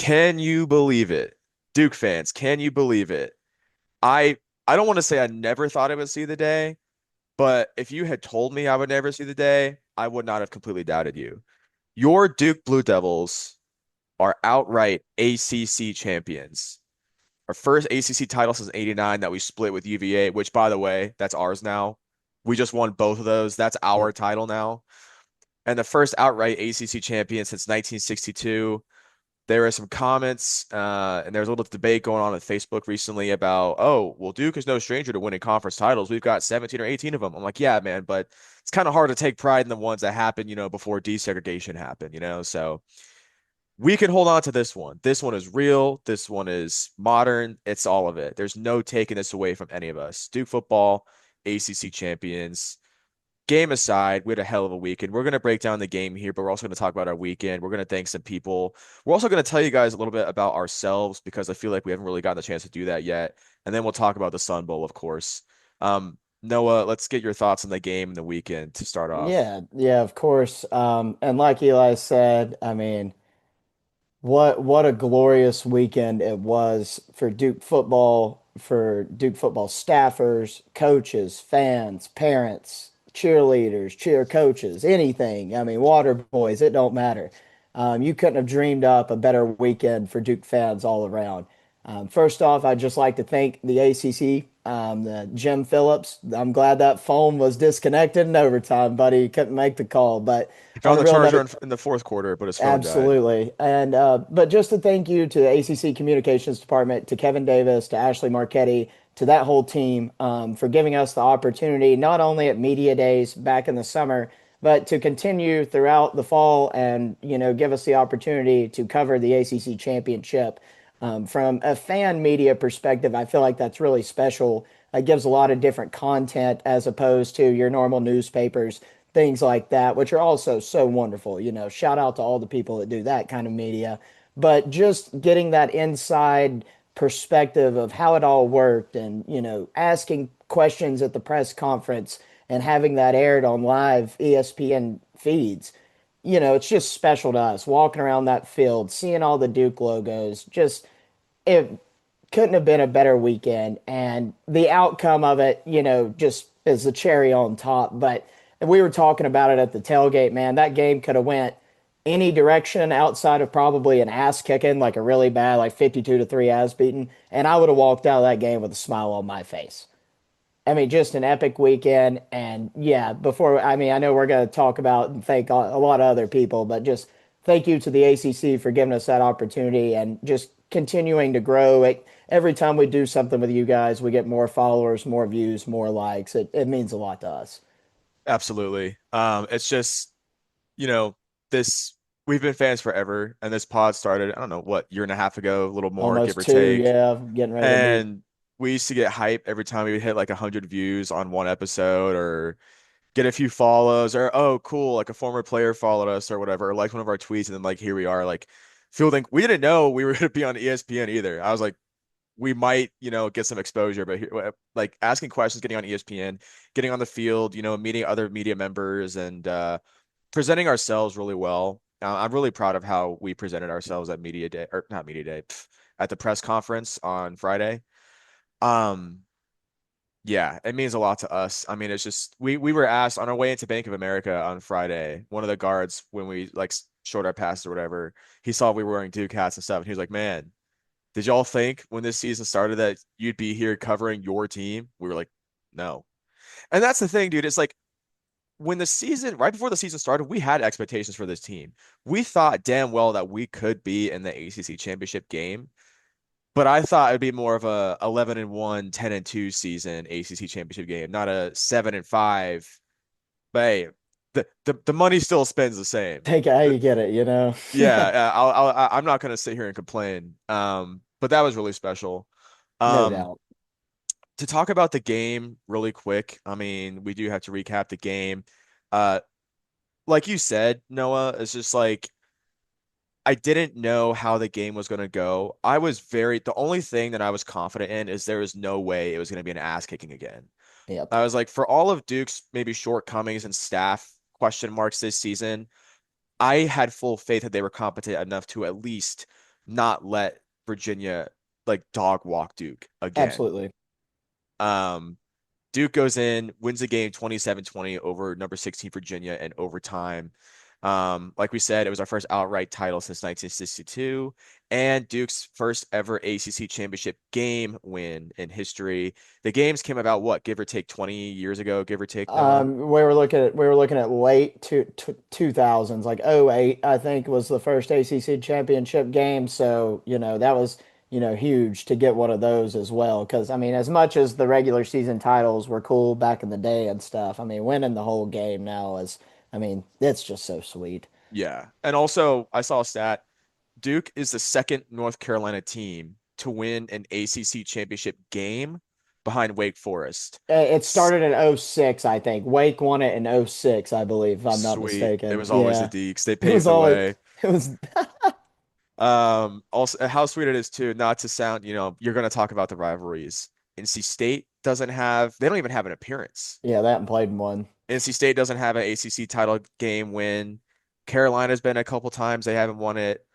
Can you believe it? Duke fans, can you believe it? I I don't want to say I never thought I would see the day, but if you had told me I would never see the day, I would not have completely doubted you. Your Duke Blue Devils are outright ACC champions. Our first ACC title since '89 that we split with UVA, which by the way, that's ours now. We just won both of those. That's our Yep. title now. And the first outright ACC champion since 1962. There were some comments, and there was a little debate going on Facebook recently about, oh, well, Duke is no stranger to winning conference titles. We've got 17 or 18 of them. I'm like, yeah, man, but it's kind of hard to take pride in the ones that happened, before desegregation happened. So we can hold on to this one. This one is real. This one is modern. It's all of it. There's no taking this away from any of us. Duke football, ACC champions. Game aside, we had a hell of a weekend. We're going to break down the game here, but we're also going to talk about our weekend. We're going to thank some people. We're also going to tell you guys a little bit about ourselves because I feel like we haven't really gotten the chance to do that yet. And then we'll talk about the Sun Bowl, of course. Noah, let's get your thoughts on the game and the weekend to start off. Yeah, of course. And like Eli said, I mean, what a glorious weekend it was for Duke football staffers, coaches, fans, parents, cheerleaders, cheer coaches, anything. I mean, water boys, it don't matter. You couldn't have dreamed up a better weekend for Duke fans all around. First off, I'd just like to thank the ACC, the Jim Phillips. I'm glad that phone was disconnected in overtime, buddy. He couldn't make the call. But He on found a the real charger note, in the fourth quarter, but his phone died. absolutely. And but just to thank you to the ACC Communications Department, to Kevin Davis, to Ashley Marchetti, to that whole team for giving us the opportunity, not only at media days back in the summer, but to continue throughout the fall and give us the opportunity to cover the ACC championship. From a fan media perspective, I feel like that's really special. It gives a lot of different content as opposed to your normal newspapers, things like that, which are also so wonderful. Shout out to all the people that do that kind of media. But just getting that inside perspective of how it all worked and, asking questions at the press conference and having that aired on live ESPN feeds, it's just special to us walking around that field, seeing all the Duke logos. Just it couldn't have been a better weekend. And the outcome of it, just is the cherry on top. But we were talking about it at the tailgate, man. That game could have went any direction outside of probably an ass kicking, like a really bad, like 52-3 ass beating. And I would have walked out of that game with a smile on my face. I mean, just an epic weekend. And yeah, I mean, I know we're going to talk about and thank a lot of other people, but just thank you to the ACC for giving us that opportunity and just continuing to grow. Every time we do something with you guys, we get more followers, more views, more likes. It means a lot to us. Absolutely. It's just, you know, this we've been fans forever, and this pod started, I don't know, what, year and a half ago, a little more, give Almost or two, take. yeah, getting ready to be. And we used to get hype every time we would hit like 100 views on one episode or get a few follows or, oh, cool, like a former player followed us or whatever, or liked one of our tweets. And then like here we are, like fielding. We didn't know we were going to be on ESPN either. I was like, we might, get some exposure, but here, like asking questions, getting on ESPN, getting on the field, meeting other media members and presenting ourselves really well. I'm really proud of how we presented ourselves at media day or not media day, at the press conference on Friday. Um, yeah, it means a lot to us. I mean, it's just we were asked on our way into Bank of America on Friday. One of the guards, when we like showed our passes or whatever, he saw we were wearing Duke hats and stuff, and he was like, "Man, did y'all think when this season started that you'd be here covering your team?" We were like, "No." And that's the thing, dude. It's like when the season, right before the season started, we had expectations for this team. We thought damn well that we could be in the ACC championship game, but I thought it'd be more of a 11-1, 10-2 season ACC championship game, not a 7-5. But hey, the money still spends the same. Take it how you get it. Yeah, I'm not gonna sit here and complain. But that was really special. No Um, doubt. to talk about the game really quick, I mean, we do have to recap the game. Uh, like you said, Noah, it's just like I didn't know how the game was going to go. The only thing that I was confident in is there was no way it was going to be an ass kicking again. Yep. I was like, for all of Duke's maybe shortcomings and staff question marks this season, I had full faith that they were competent enough to at least not let Virginia like dog walk Duke again. Absolutely. Um, Duke goes in, wins the game 27-20 over number 16 Virginia in overtime. Like we said, it was our first outright title since 1962 and Duke's first ever ACC championship game win in history. The games came about what, give or take 20 years ago, give or take, Noah? We were looking at late 2000s, like '08, I think was the first ACC championship game. So, that was, huge to get one of those as well. Because, I mean, as much as the regular season titles were cool back in the day and stuff, I mean, winning the whole game now is, I mean, it's just so sweet. Yeah. And also, I saw a stat. Duke is the second North Carolina team to win an ACC championship game behind Wake Forest. It started in '06, I think. Wake won it in '06, I believe, if I'm not Sweet. It mistaken. was always the Yeah. Deeks. They It was paved the always, way. it was, Also how sweet it is too, not to sound, you're going to talk about the rivalries. NC State doesn't have, they don't even have an appearance. yeah, that and played in one. NC State doesn't have an ACC title game win. Carolina's been a couple times, they haven't won it.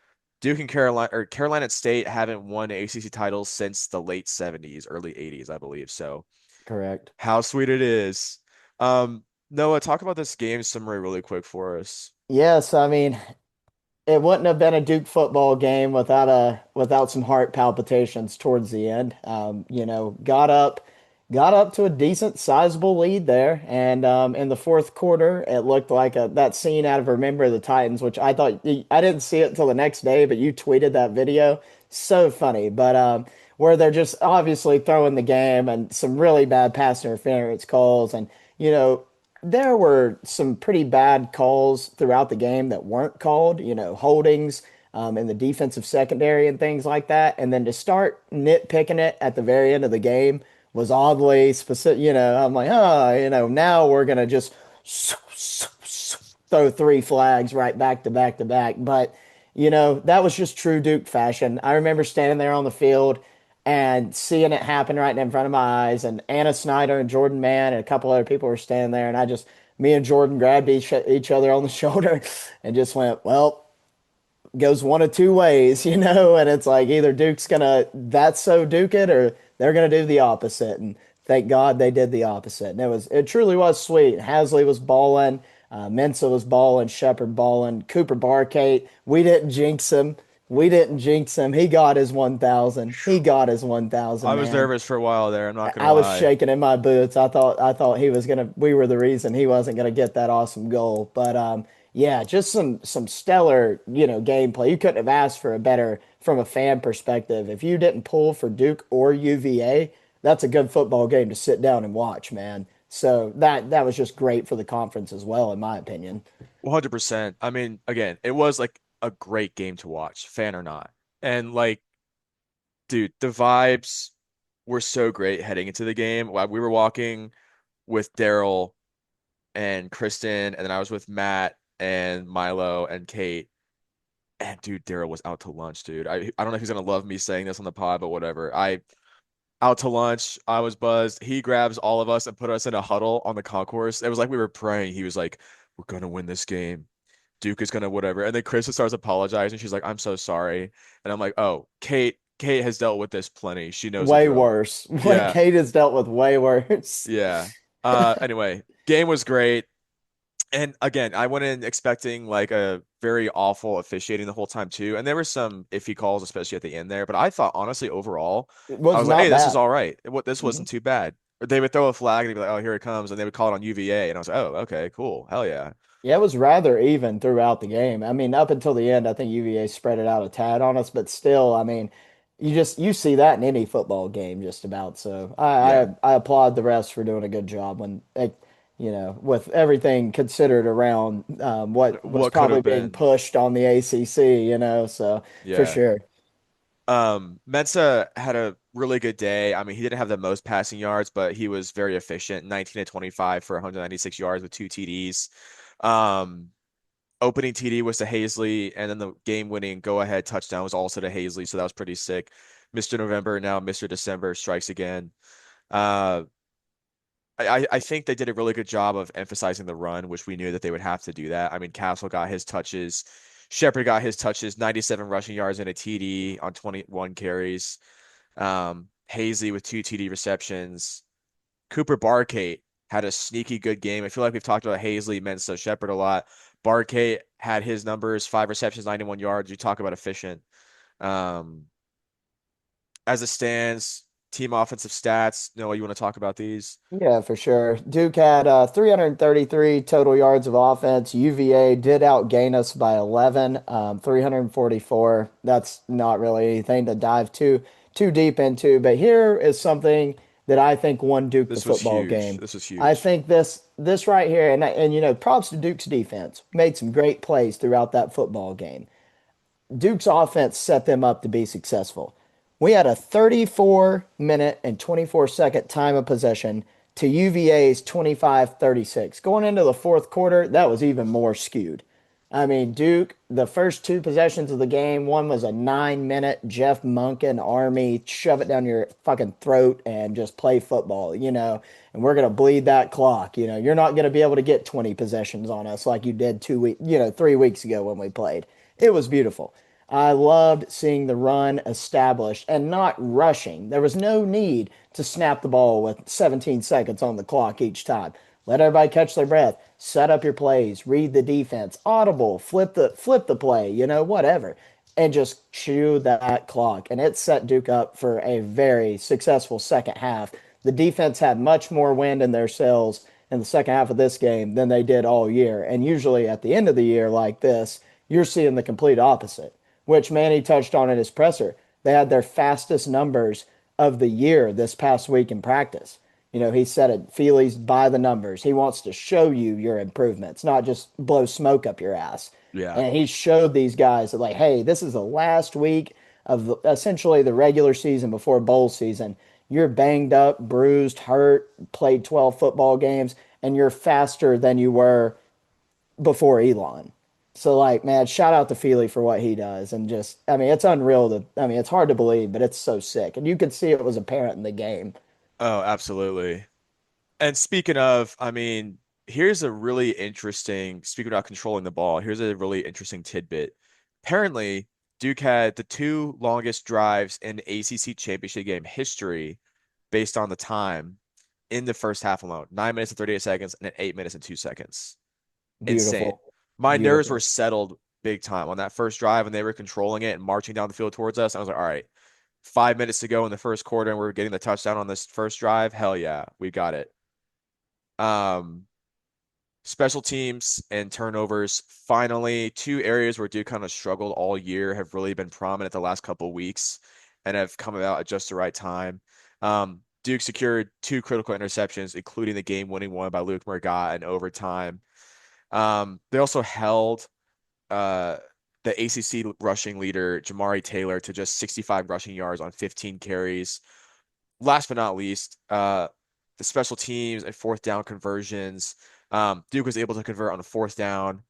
Duke and Carolina State haven't won ACC titles since the late 70s, early 80s, I believe. So, Correct. how sweet it is. Noah, talk about this game summary really quick for us. Yes, I mean, it wouldn't have been a Duke football game without some heart palpitations towards the end. Got up to a decent sizable lead there, and in the fourth quarter, it looked like that scene out of Remember the Titans, which I didn't see it until the next day, but you tweeted that video. So funny, but where they're just obviously throwing the game and some really bad pass interference calls, and you know there were some pretty bad calls throughout the game that weren't called, holdings in the defensive secondary and things like that. And then to start nitpicking it at the very end of the game was oddly specific. I'm like, oh, now we're going to just throw three flags right back to back to back. But, that was just true Duke fashion. I remember standing there on the field and seeing it happen right in front of my eyes. And Anna Snyder and Jordan Mann and a couple other people were standing there. And me and Jordan grabbed each other on the shoulder and just went, well, goes one of two ways, and it's like either Duke's gonna that's so Duke it or they're gonna do the opposite. And thank God they did the opposite. And it truly was sweet. Hasley was balling, Mensah was balling, Shepard balling, Cooper Barkate. We didn't jinx him. We didn't jinx him. He got his 1,000. He got his 1,000, I was man. nervous for a while there, I'm not gonna I was lie. shaking in my boots. I thought he was gonna. We were the reason he wasn't gonna get that awesome goal. But yeah, just some stellar gameplay. You couldn't have asked for a better from a fan perspective. If you didn't pull for Duke or UVA, that's a good football game to sit down and watch, man. So that was just great for the conference as well, in my opinion. 100%. I mean, again, it was like a great game to watch, fan or not. And like, dude, the vibes were so great heading into the game. While we were walking with Daryl and Kristen, and then I was with Matt and Milo and Kate. And dude, Daryl was out to lunch, dude. I don't know if he's gonna love me saying this on the pod, but whatever. I out to lunch. I was buzzed. He grabs all of us and put us in a huddle on the concourse. It was like we were praying. He was like, "We're gonna win this game. Duke is gonna whatever." And then Krista starts apologizing. She's like, "I'm so sorry." And I'm like, "Oh, Kate has dealt with this plenty. She knows the Way drill." worse. What Yeah, Kate has dealt with way worse. yeah. Anyway, game was great. And again, I went in expecting like a very awful officiating the whole time too. And there were some iffy calls, especially at the end there. But I thought honestly, overall, It I was was like, hey, not this is bad. all right. This wasn't Mhm. too bad. Or they would throw a flag and they'd be like, oh, here it comes. And they would call it on UVA. And I was like, oh, okay, cool. Hell yeah. Yeah, it was rather even throughout the game. I mean, up until the end, I think UVA spread it out a tad on us, but still, I mean, you see that in any football game just about. So Yeah. I applaud the refs for doing a good job when with everything considered around what was What could probably have being been. pushed on the ACC, so for Yeah. sure. Mensah had a really good day. I mean, he didn't have the most passing yards, but he was very efficient. 19 to 25 for 196 yards with two TDs. Um, Opening TD was to Hazley, and then the game-winning go-ahead touchdown was also to Hazley, so that was pretty sick. Mr. November, now Mr. December strikes again. Uh, I think they did a really good job of emphasizing the run, which we knew that they would have to do that. I mean, Castle got his touches. Shepard got his touches, 97 rushing yards and a TD on 21 carries. Hazley with two TD receptions. Cooper Barkate had a sneaky good game. I feel like we've talked about Hazley, Mensah, Shepard a lot. Barkate had his numbers, 5 receptions, 91 yards. You talk about efficient. Um, as it stands, team offensive stats. Noah, you want to talk about these? Yeah, for sure. Duke had 333 total yards of offense. UVA did outgain us by 11, 344. That's not really anything to dive too deep into, but here is something that I think won Duke the This was football huge. game. This was I huge. think this right here, and props to Duke's defense. Made some great plays throughout that football game. Duke's offense set them up to be successful. We had a 34-minute and 24-second time of possession to UVA's 25-36. Going into the fourth quarter, that was even more skewed. I mean, Duke, the first two possessions of the game, one was a 9-minute Jeff Monken Army, shove it down your fucking throat and just play football, and we're going to bleed that clock. You're not going to be able to get 20 possessions on us like you did 3 weeks ago when we played. It was beautiful. I loved seeing the run established and not rushing. There was no need to snap the ball with 17 seconds on the clock each time. Let everybody catch their breath. Set up your plays. Read the defense. Audible. Flip the play. Whatever, and just chew that clock. And it set Duke up for a very successful second half. The defense had much more wind in their sails in the second half of this game than they did all year. And usually at the end of the year like this, you're seeing the complete opposite, which Manny touched on in his presser. They had their fastest numbers of the year this past week in practice. He said it, Feely's by the numbers. He wants to show you your improvements, not just blow smoke up your ass. Yeah. And he showed these guys that, like, hey, this is the last week of essentially the regular season before bowl season. You're banged up, bruised, hurt, played 12 football games, and you're faster than you were before Elon. So like, man, shout out to Feely for what he does, and just, I mean, it's unreal I mean, it's hard to believe, but it's so sick, and you could see it was apparent in the game. Oh, absolutely. And speaking of, I mean, here's a really interesting, speaking about controlling the ball, here's a really interesting tidbit. Apparently, Duke had the two longest drives in ACC championship game history based on the time in the first half alone, 9 minutes and 38 seconds and then 8 minutes and 2 seconds. Insane. Beautiful, My nerves were beautiful. settled big time on that first drive and they were controlling it and marching down the field towards us. I was like, all right, 5 minutes to go in the first quarter and we're getting the touchdown on this first drive. Hell yeah, we got it. Um, Special teams and turnovers. Finally, two areas where Duke kind of struggled all year have really been prominent the last couple of weeks and have come about at just the right time. Duke secured two critical interceptions, including the game-winning one by Luke Mergott in overtime. They also held uh, the ACC rushing leader, Jamari Taylor, to just 65 rushing yards on 15 carries. Last but not least, the special teams and fourth down conversions. Duke was able to convert on a fourth down.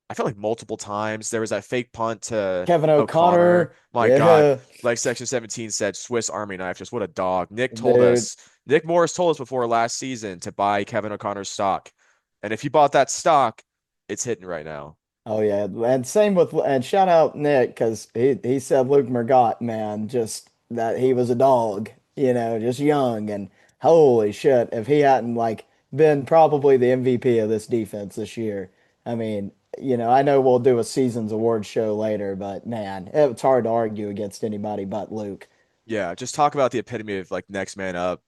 I feel like multiple times. There was that fake punt to Kevin O'Connor. O'Connor, My God, yeah, like Section 17 said, Swiss Army knife. Just what a dog. dude. Nick Morris told us before last season to buy Kevin O'Connor's stock. And if you bought that stock, it's hitting right now. Oh yeah, and same with, and shout out Nick because he said Luke Mergott, man, just that he was a dog, just young, and holy shit, if he hadn't like been probably the MVP of this defense this year. I mean, I know we'll do a season's award show later, but man, it's hard to argue against anybody but Luke. Yeah, just talk about the epitome of like next man up,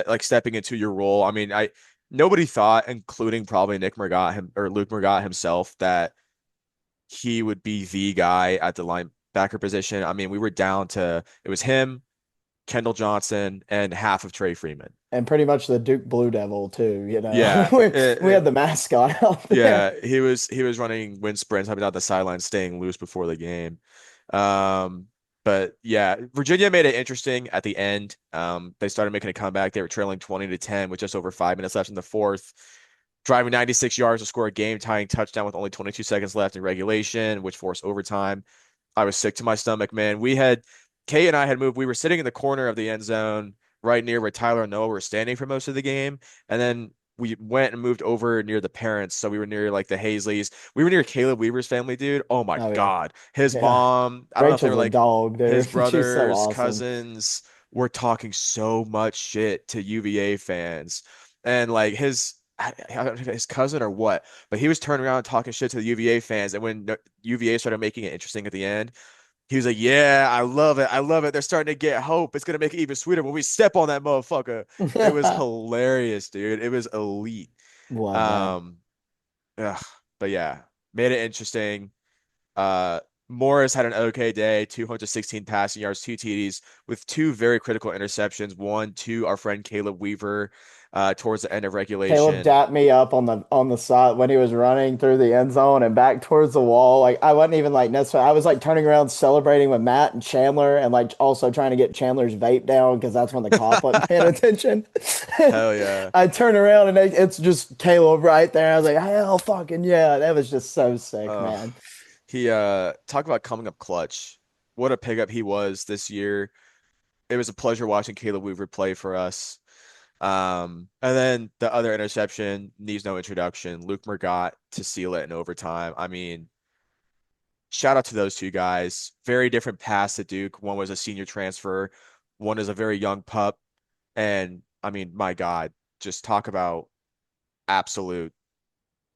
like stepping into your role. I mean, I nobody thought, including probably Nick Mergott him or Luke Mergott himself, that he would be the guy at the linebacker position. I mean, we were down to it was him, Kendall Johnson, and half of Trey Freeman. And pretty much the Duke Blue Devil too, Yeah, we had the mascot out there. yeah, he was running wind sprints, having out the sideline, staying loose before the game. Um, but yeah, Virginia made it interesting at the end. They started making a comeback. They were trailing 20-10 with just over 5 minutes left in the fourth, driving 96 yards to score a game-tying touchdown with only 22 seconds left in regulation, which forced overtime. I was sick to my stomach, man. Kay and I had moved. We were sitting in the corner of the end zone right near where Tyler and Noah were standing for most of the game. And then we went and moved over near the parents, so we were near like the Hazleys. We were near Caleb Weaver's family, dude. Oh my Oh yeah. God. His Yeah. mom, I don't know if they were Rachel's a like dog, his dude. She's so brothers, awesome. cousins were talking so much shit to UVA fans. And like I don't know if his cousin or what, but he was turning around and talking shit to the UVA fans. And when UVA started making it interesting at the end, he was like, "Yeah, I love it. I love it. They're starting to get hope. It's gonna make it even sweeter when we step on that motherfucker." It was hilarious, dude. It was elite. Love that. Um, ugh, but yeah, made it interesting. Uh, Morris had an okay day, 216 passing yards, two TDs with two very critical interceptions. One to our friend Caleb Weaver, towards the end of Caleb regulation. dapped me up on the side when he was running through the end zone and back towards the wall. Like I wasn't even like necessarily. I was like turning around celebrating with Matt and Chandler, and like also trying to get Chandler's vape down because that's when the cop wasn't paying attention. Hell yeah. I turn around and it's just Caleb right there. I was like, hell fucking yeah. That was just so sick, Uh, man. he talk about coming up clutch. What a pickup he was this year. It was a pleasure watching Caleb Weaver play for us. And then the other interception needs no introduction. Luke Mergott to seal it in overtime. I mean, shout out to those two guys. Very different paths at Duke. One was a senior transfer, one is a very young pup. And I mean, my God, just talk about absolute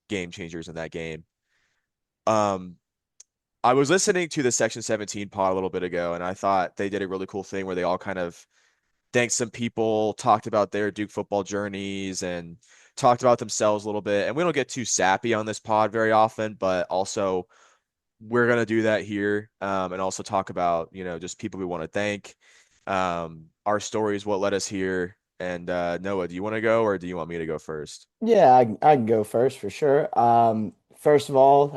game changers in that game. Um, I was listening to the Section 17 pod a little bit ago, and I thought they did a really cool thing where they all kind of thanked some people, talked about their Duke football journeys, and talked about themselves a little bit. And we don't get too sappy on this pod very often, but also we're gonna do that here, and also talk about just people we want to thank. Our stories, what led us here. And Noah, do you want to go or do you want me to go first? Yeah, I can go first for sure. First of all,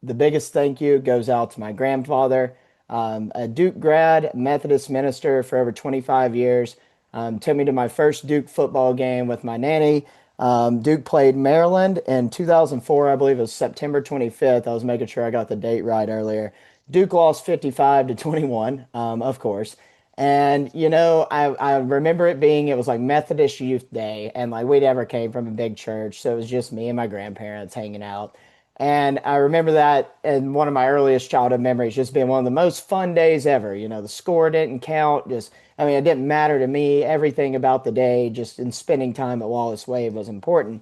the biggest thank you goes out to my grandfather, a Duke grad, Methodist minister for over 25 years. Took me to my first Duke football game with my nanny. Duke played Maryland in 2004, I believe it was September 25th. I was making sure I got the date right earlier. Duke lost 55 to 21, of course. And I remember it was like Methodist Youth Day, and like we never came from a big church, so it was just me and my grandparents hanging out. And I remember that in one of my earliest childhood memories, just being one of the most fun days ever. The score didn't count, just I mean, it didn't matter to me. Everything about the day, just in spending time at Wallace Wade was important.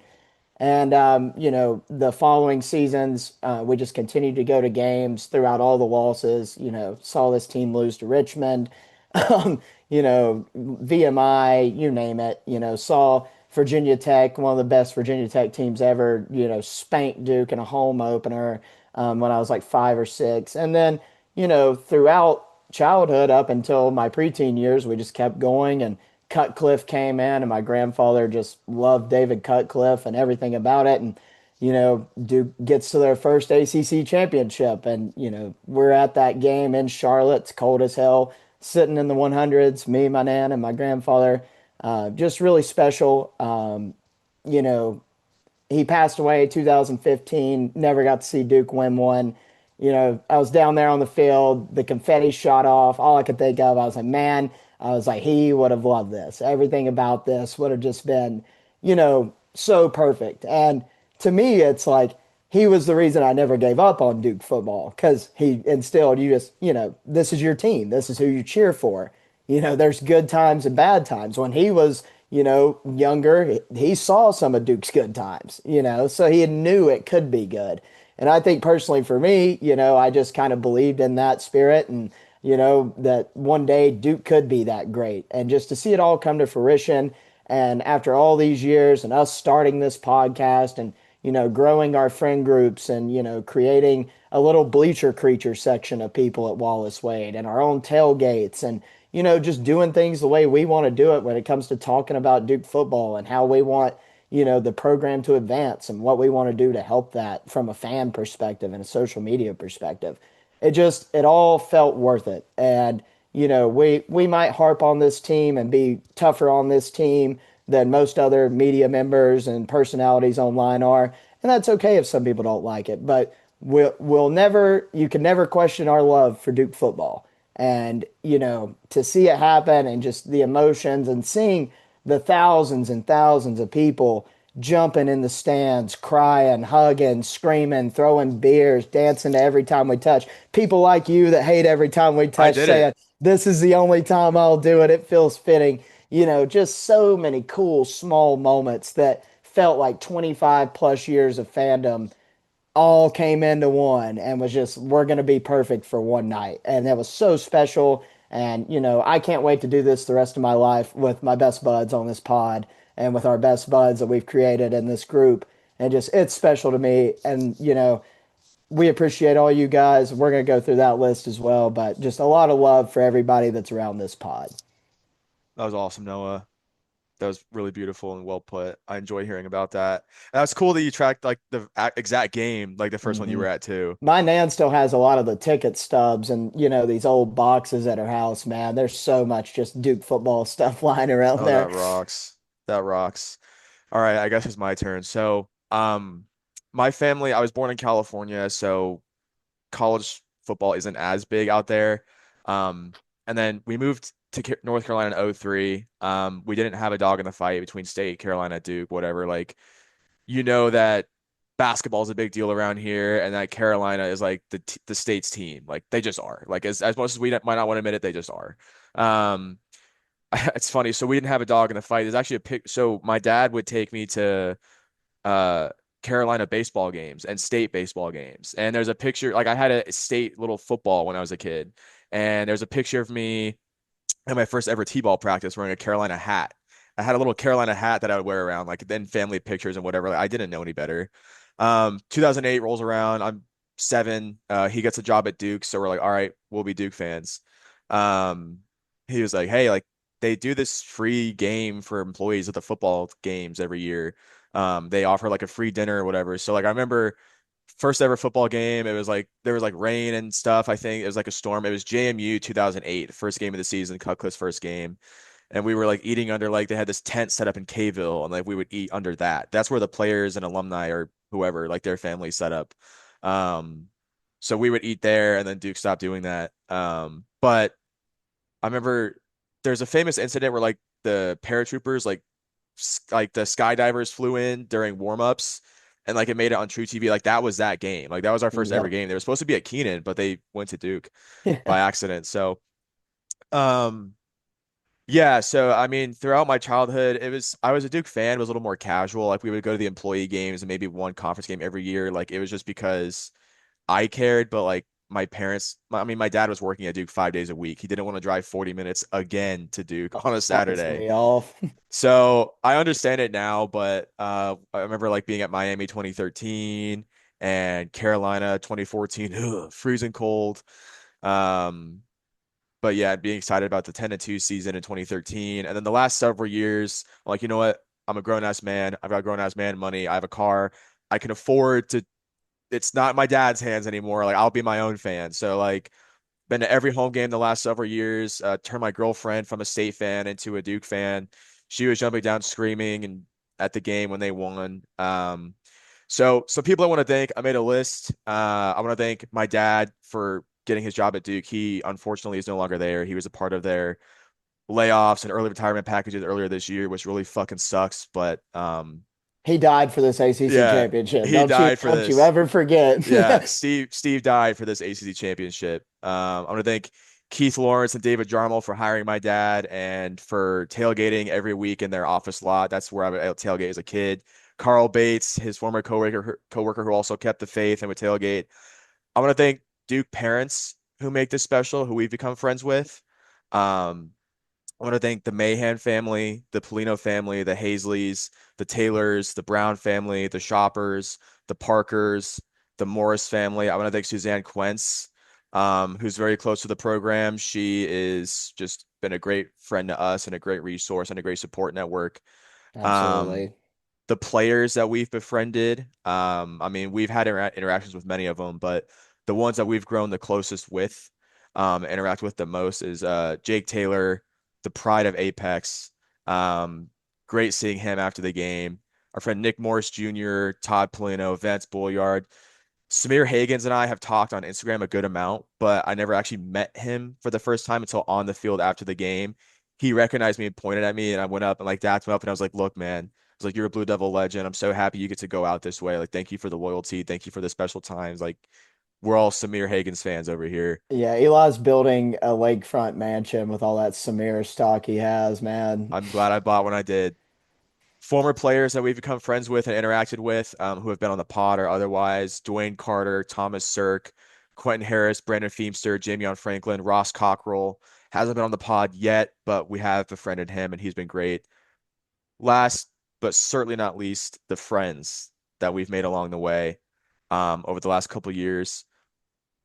And the following seasons, we just continued to go to games throughout all the losses. Saw this team lose to Richmond, VMI, you name it. Saw Virginia Tech, one of the best Virginia Tech teams ever. Spank Duke in a home opener when I was like 5 or 6, and then throughout childhood up until my preteen years, we just kept going and Cutcliffe came in, and my grandfather just loved David Cutcliffe and everything about it. And Duke gets to their first ACC championship, and we're at that game in Charlotte. It's cold as hell, sitting in the 100s. Me, my nan, and my grandfather. Just really special. You know, he passed away 2015. Never got to see Duke win one. I was down there on the field. The confetti shot off. All I could think of, I was like, man, I was like, he would have loved this. Everything about this would have just been, so perfect. And to me, it's like he was the reason I never gave up on Duke football because he instilled you just, this is your team. This is who you cheer for. There's good times and bad times. When he was, younger, he saw some of Duke's good times, so he knew it could be good. And I think personally for me, I just kind of believed in that spirit and, that one day Duke could be that great. And just to see it all come to fruition. And after all these years and us starting this podcast and, growing our friend groups and, creating a little bleacher creature section of people at Wallace Wade and our own tailgates and, just doing things the way we want to do it when it comes to talking about Duke football and how we want, the program to advance and what we want to do to help that from a fan perspective and a social media perspective. It all felt worth it. And, we might harp on this team and be tougher on this team than most other media members and personalities online are. And that's okay if some people don't like it, but we'll never, you can never question our love for Duke football. And, to see it happen and just the emotions and seeing the thousands and thousands of people, jumping in the stands, crying, hugging, screaming, throwing beers, dancing to every time we touch. People like you that hate every time we I touch did it. saying, this is the only time I'll do it. It feels fitting. Just so many cool small moments that felt like 25 plus years of fandom all came into one and was just, we're going to be perfect for one night. And that was so special. And, I can't wait to do this the rest of my life with my best buds on this pod and with our best buds that we've created in this group. And just, it's special to me. And, we appreciate all you guys. We're going to go through that list as well, but just a lot of love for everybody that's around this pod. That was awesome, Noah. That was really beautiful and well put. I enjoy hearing about that. And that's cool that you tracked like the exact game, like the first one you hmm were at too. My nan still has a lot of the ticket stubs and these old boxes at her house, man. There's so much just Duke football stuff lying around Oh, there. that rocks. That rocks. All right, I guess it's my turn. So, my family, I was born in California, so college football isn't as big out there. Um, and then we moved to North Carolina in '03. We didn't have a dog in the fight between State, Carolina, Duke, whatever. Like, that basketball is a big deal around here, and that Carolina is like the state's team. Like, they just are. Like, as much as we might not want to admit it, they just are. Um, it's funny. So we didn't have a dog in the fight. There's actually a pic. So my dad would take me to uh Carolina baseball games and state baseball games. And there's a picture, like I had a state little football when I was a kid. And there's a picture of me at my first ever T-ball practice wearing a Carolina hat. I had a little Carolina hat that I would wear around, like then family pictures and whatever. Like, I didn't know any better. 2008 rolls around. I'm 7. He gets a job at Duke, so we're like, all right, we'll be Duke fans. Um, he was like, hey, like they do this free game for employees at the football games every year. They offer like a free dinner or whatever. So like I remember first ever football game. It was like there was like rain and stuff. I think it was like a storm. It was JMU 2008, first game of the season, Cutcliffe's first game. And we were like eating under like they had this tent set up in Kville, and like we would eat under that. That's where the players and alumni or whoever, like their family set up. Um, so we would eat there, and then Duke stopped doing that. But I remember there's a famous incident where like the paratroopers like the skydivers flew in during warm-ups and like it made it on True TV. Like that was that game. Like that was our first ever Yep. game. They were supposed to be at Keenan, but they went to Duke by accident. So um yeah, so I mean throughout my childhood I was a Duke fan, it was a little more casual. Like we would go to the employee games and maybe one conference game every year. Like it was just because I cared, but like my parents, I mean, my dad was working at Duke 5 days a week. He didn't want to drive 40 minutes again to Duke on a Pisses Saturday. me off. So I understand it now, but I remember like being at Miami 2013 and Carolina 2014, ugh, freezing cold. Um, but yeah, being excited about the 10-2 season in 2013. And then the last several years, I'm like, you know what? I'm a grown ass man. I've got grown ass man money. I have a car. I can afford to, it's not my dad's hands anymore. Like I'll be my own fan. So like been to every home game the last several years. Turned my girlfriend from a State fan into a Duke fan. She was jumping down screaming and at the game when they won. So some people I want to thank. I made a list. I want to thank my dad for getting his job at Duke. He unfortunately is no longer there. He was a part of their layoffs and early retirement packages earlier this year, which really fucking sucks. But He died for this ACC yeah, championship. he died for Don't you this. ever forget. Yeah, Steve died for this ACC championship. I want to thank Keith Lawrence and David Jarmel for hiring my dad and for tailgating every week in their office lot. That's where I would tailgate as a kid. Carl Bates, his former coworker who also kept the faith and would tailgate. I want to thank Duke parents who make this special, who we've become friends with. Um, I want to thank the Mahan family, the Polino family, the Hazleys, the Taylors, the Brown family, the Shoppers, the Parkers, the Morris family. I want to thank Suzanne Quentz, who's very close to the program. She is just been a great friend to us and a great resource and a great support network. Um, Absolutely. the players that we've befriended. I mean, we've had interactions with many of them, but the ones that we've grown the closest with, interact with the most is Jake Taylor, the pride of Apex. Um, Great seeing him after the game. Our friend Nick Morris Jr., Todd Polino, Vance Bulliard. Samir Hagans and I have talked on Instagram a good amount, but I never actually met him for the first time until on the field after the game. He recognized me and pointed at me, and I went up and like dapped him up, and I was like, "Look, man." It's like, you're a Blue Devil legend. I'm so happy you get to go out this way. Like, thank you for the loyalty. Thank you for the special times. Like, we're all Samir Hagen's fans over here. Yeah, Eli's building a lakefront mansion with all that Samir stock he has, man. I'm glad I bought when I did. Former players that we've become friends with and interacted with, who have been on the pod or otherwise: Dwayne Carter, Thomas Sirk, Quentin Harris, Brandon Feemster, Jamion Franklin, Ross Cockrell. Hasn't been on the pod yet, but we have befriended him and he's been great. Last but certainly not least, the friends that we've made along the way, over the last couple years.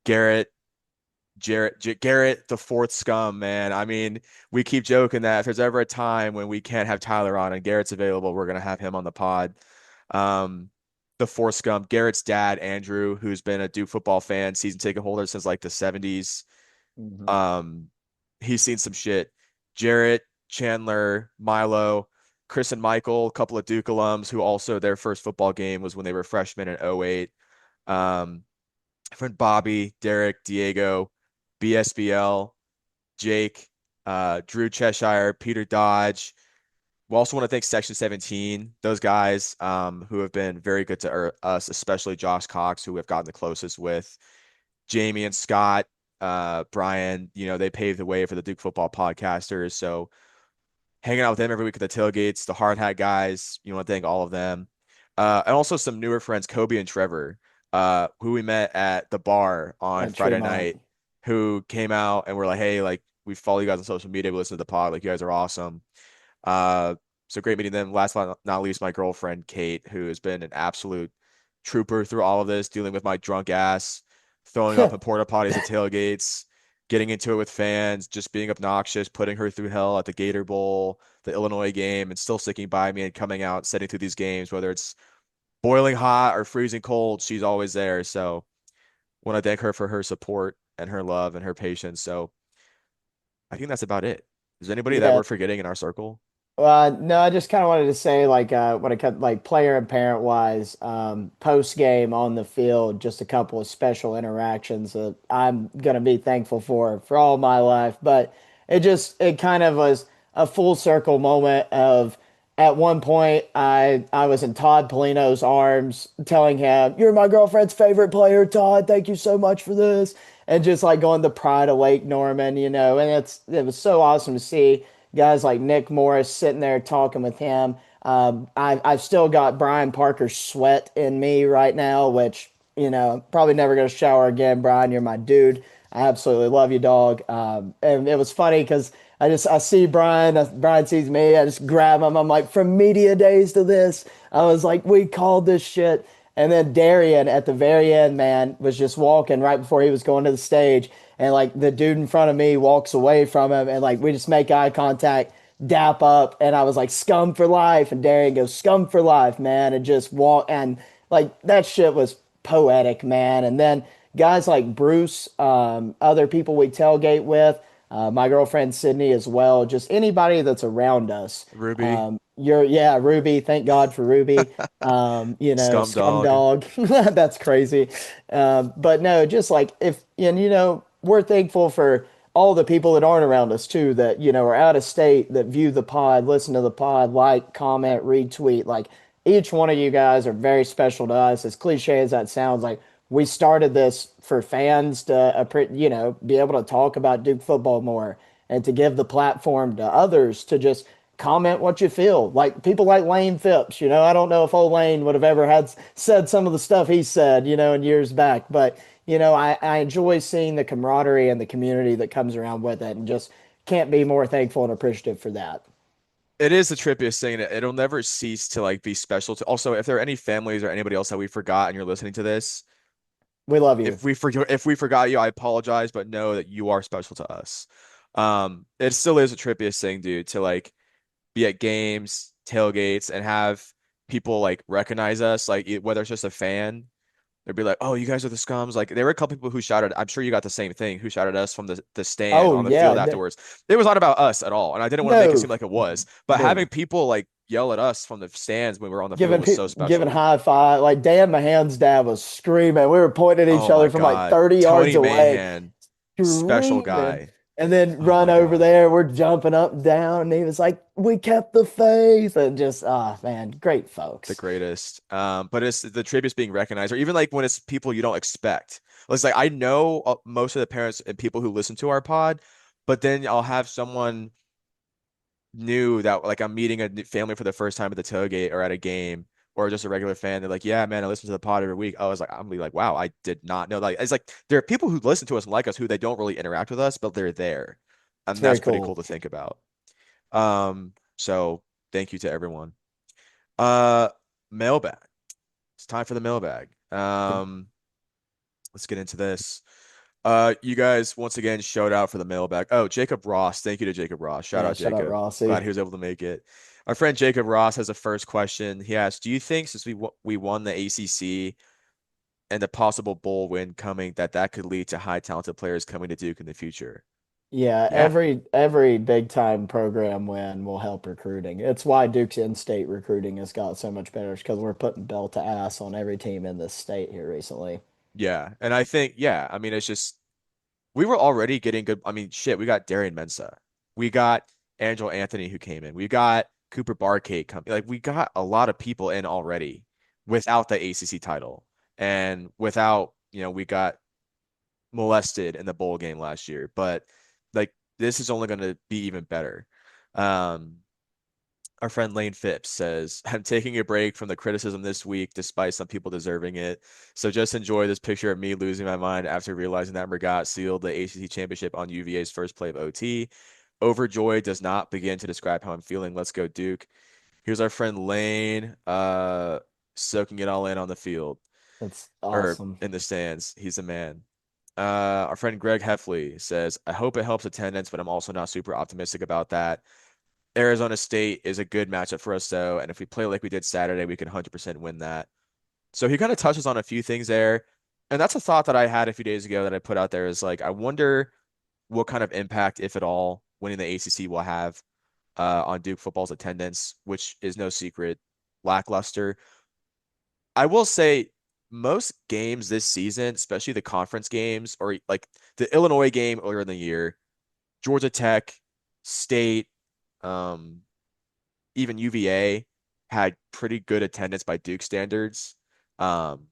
Garrett, Garrett, the fourth scum, man. I mean, we keep joking that if there's ever a time when we can't have Tyler on and Garrett's available, we're gonna have him on the pod. Um, the fourth scum, Garrett's dad, Andrew, who's been a Duke football fan, season ticket holder since like the 70s. Mhm. Um, he's seen some shit. Jarrett, Chandler, Milo, Chris and Michael, a couple of Duke alums who also their first football game was when they were freshmen in '08. Um, friend Bobby, Derek, Diego, BSBL, Jake, Drew Cheshire, Peter Dodge. We also want to thank Section 17, those guys, who have been very good to us, especially Josh Cox, who we've gotten the closest with. Jamie and Scott, Brian, they paved the way for the Duke football podcasters. So hanging out with them every week at the tailgates, the hard hat guys, want to thank all of them. And also some newer friends, Kobe and Trevor, who we met at the bar on At Friday Tremont. night, who came out and were like, hey, like, we follow you guys on social media, we listen to the pod, like, you guys are awesome. Uh, so great meeting them. Last but not least, my girlfriend, Kate, who has been an absolute trooper through all of this, dealing with my drunk ass, throwing up in porta potties at tailgates, getting into it with fans, just being obnoxious, putting her through hell at the Gator Bowl, the Illinois game, and still sticking by me and coming out, sitting through these games, whether it's boiling hot or freezing cold, she's always there. So want to thank her for her support and her love and her patience. So I think that's about it. Is there anybody that Yeah, we're forgetting in our circle? no, I just kind of wanted to say, like, when it comes like player and parent wise, post game on the field, just a couple of special interactions that I'm gonna be thankful for all my life. But it kind of was a full circle moment of at one point I was in Todd Polino's arms, telling him, "You're my girlfriend's favorite player, Todd. Thank you so much for this." And just like going the pride of Lake Norman, and it was so awesome to see guys like Nick Morris sitting there talking with him. I've still got Brian Parker's sweat in me right now, which, probably never going to shower again. Brian, you're my dude. I absolutely love you, dog. And it was funny because I see Brian, Brian sees me, I just grab him. I'm like, from media days to this, I was like, we called this shit. And then Darian at the very end, man, was just walking right before he was going to the stage. And like the dude in front of me walks away from him and like we just make eye contact, dap up. And I was like, scum for life. And Darian goes, scum for life, man. And just walk. And like that shit was poetic, man. And then guys like Bruce, other people we tailgate with, my girlfriend Sydney as well, just anybody that's around us. Ruby, Yeah, Ruby. Thank God for Ruby. scum Scum dog. dog. That's crazy. But no, just like if, and we're thankful for all the people that aren't around us too, that, are out of state, that view the pod, listen to the pod, like, comment, retweet. Like each one of you guys are very special to us. As cliche as that sounds, like we started this for fans to, be able to talk about Duke football more and to give the platform to others to just comment what you feel. Like people like Lane Phipps, I don't know if old Lane would have ever had said some of the stuff he said, in years back, but I enjoy seeing the camaraderie and the community that comes around with it and just can't be more thankful and appreciative for that. It is the trippiest thing. It'll never cease to like be special to. Also, if there are any families or anybody else that we forgot and you're listening to this, We love you. if we forgot you, I apologize, but know that you are special to us. It still is the trippiest thing, dude, to like be at games, tailgates, and have people like recognize us, like whether it's just a fan. They'd be like, "Oh, you guys are the scums." Like there were a couple people who shouted. I'm sure you got the same thing. Who shouted us from the stand Oh on the yeah, field afterwards. It was not about us at all, and I didn't want to make it no, seem like it was. But having no. people like yell at us from the stands when we were on the field was so Giving special. high five. Like Dan Mahan's dad was screaming. We were pointing at each Oh my other from like God, 30 yards Tony away, Mahan, special screaming. guy. And then Oh run my over God. there. We're jumping up and down. And he was like, we kept the faith. And just, ah, man, great The folks. greatest. But it's the tributes being recognized, or even like when it's people you don't expect. It's like I know most of the parents and people who listen to our pod, but then I'll have someone new that like I'm meeting a new family for the first time at the tailgate or at a game, or just a regular fan. They're like, "Yeah, man, I listen to the pod every week." I was like, I'm like, "Wow, I did not know." Like, it's like there are people who listen to us and like us who they don't really interact with us, but they're there, It's and very that's pretty cool cool. to think about. So thank you to everyone. Mailbag. It's time for the mailbag. Let's get into this. You guys once again showed out for the mailbag. Oh, Jacob Ross. Thank you to Jacob Ross. Shout Yeah, out shout out Jacob. Glad Rossi. he was able to make it. Our friend Jacob Ross has a first question. He asked, "Do you think since we won the ACC and the possible bowl win coming that could lead to high talented players coming to Duke in the future?" Yeah, Yeah. every big time program win will help recruiting. It's why Duke's in-state recruiting has got so much better because we're putting belt to ass on every team in this state here recently. Yeah. And I think, yeah, I mean, it's just we were already getting good. I mean, shit, we got Darian Mensah. We got Angelo Anthony who came in. We got Cooper Barcade coming. Like we got a lot of people in already without the ACC title. And without, we got molested in the bowl game last year. But like this is only going to be even better. Um, our friend Lane Phipps says, I'm taking a break from the criticism this week, despite some people deserving it. So just enjoy this picture of me losing my mind after realizing that Mergott sealed the ACC championship on UVA's first play of OT. Overjoyed does not begin to describe how I'm feeling. Let's go, Duke. Here's our friend Lane, soaking it all in on the field That's or awesome. in the stands. He's a man. Our friend Greg Heffley says, I hope it helps attendance, but I'm also not super optimistic about that. Arizona State is a good matchup for us, though. And if we play like we did Saturday, we can 100% win that. So he kind of touches on a few things there. And that's a thought that I had a few days ago that I put out there is like, I wonder what kind of impact, if at all, winning the ACC will have on Duke football's attendance, which is no secret, lackluster. I will say most games this season, especially the conference games or like the Illinois game earlier in the year, Georgia Tech, State, um, even UVA had pretty good attendance by Duke standards. Um,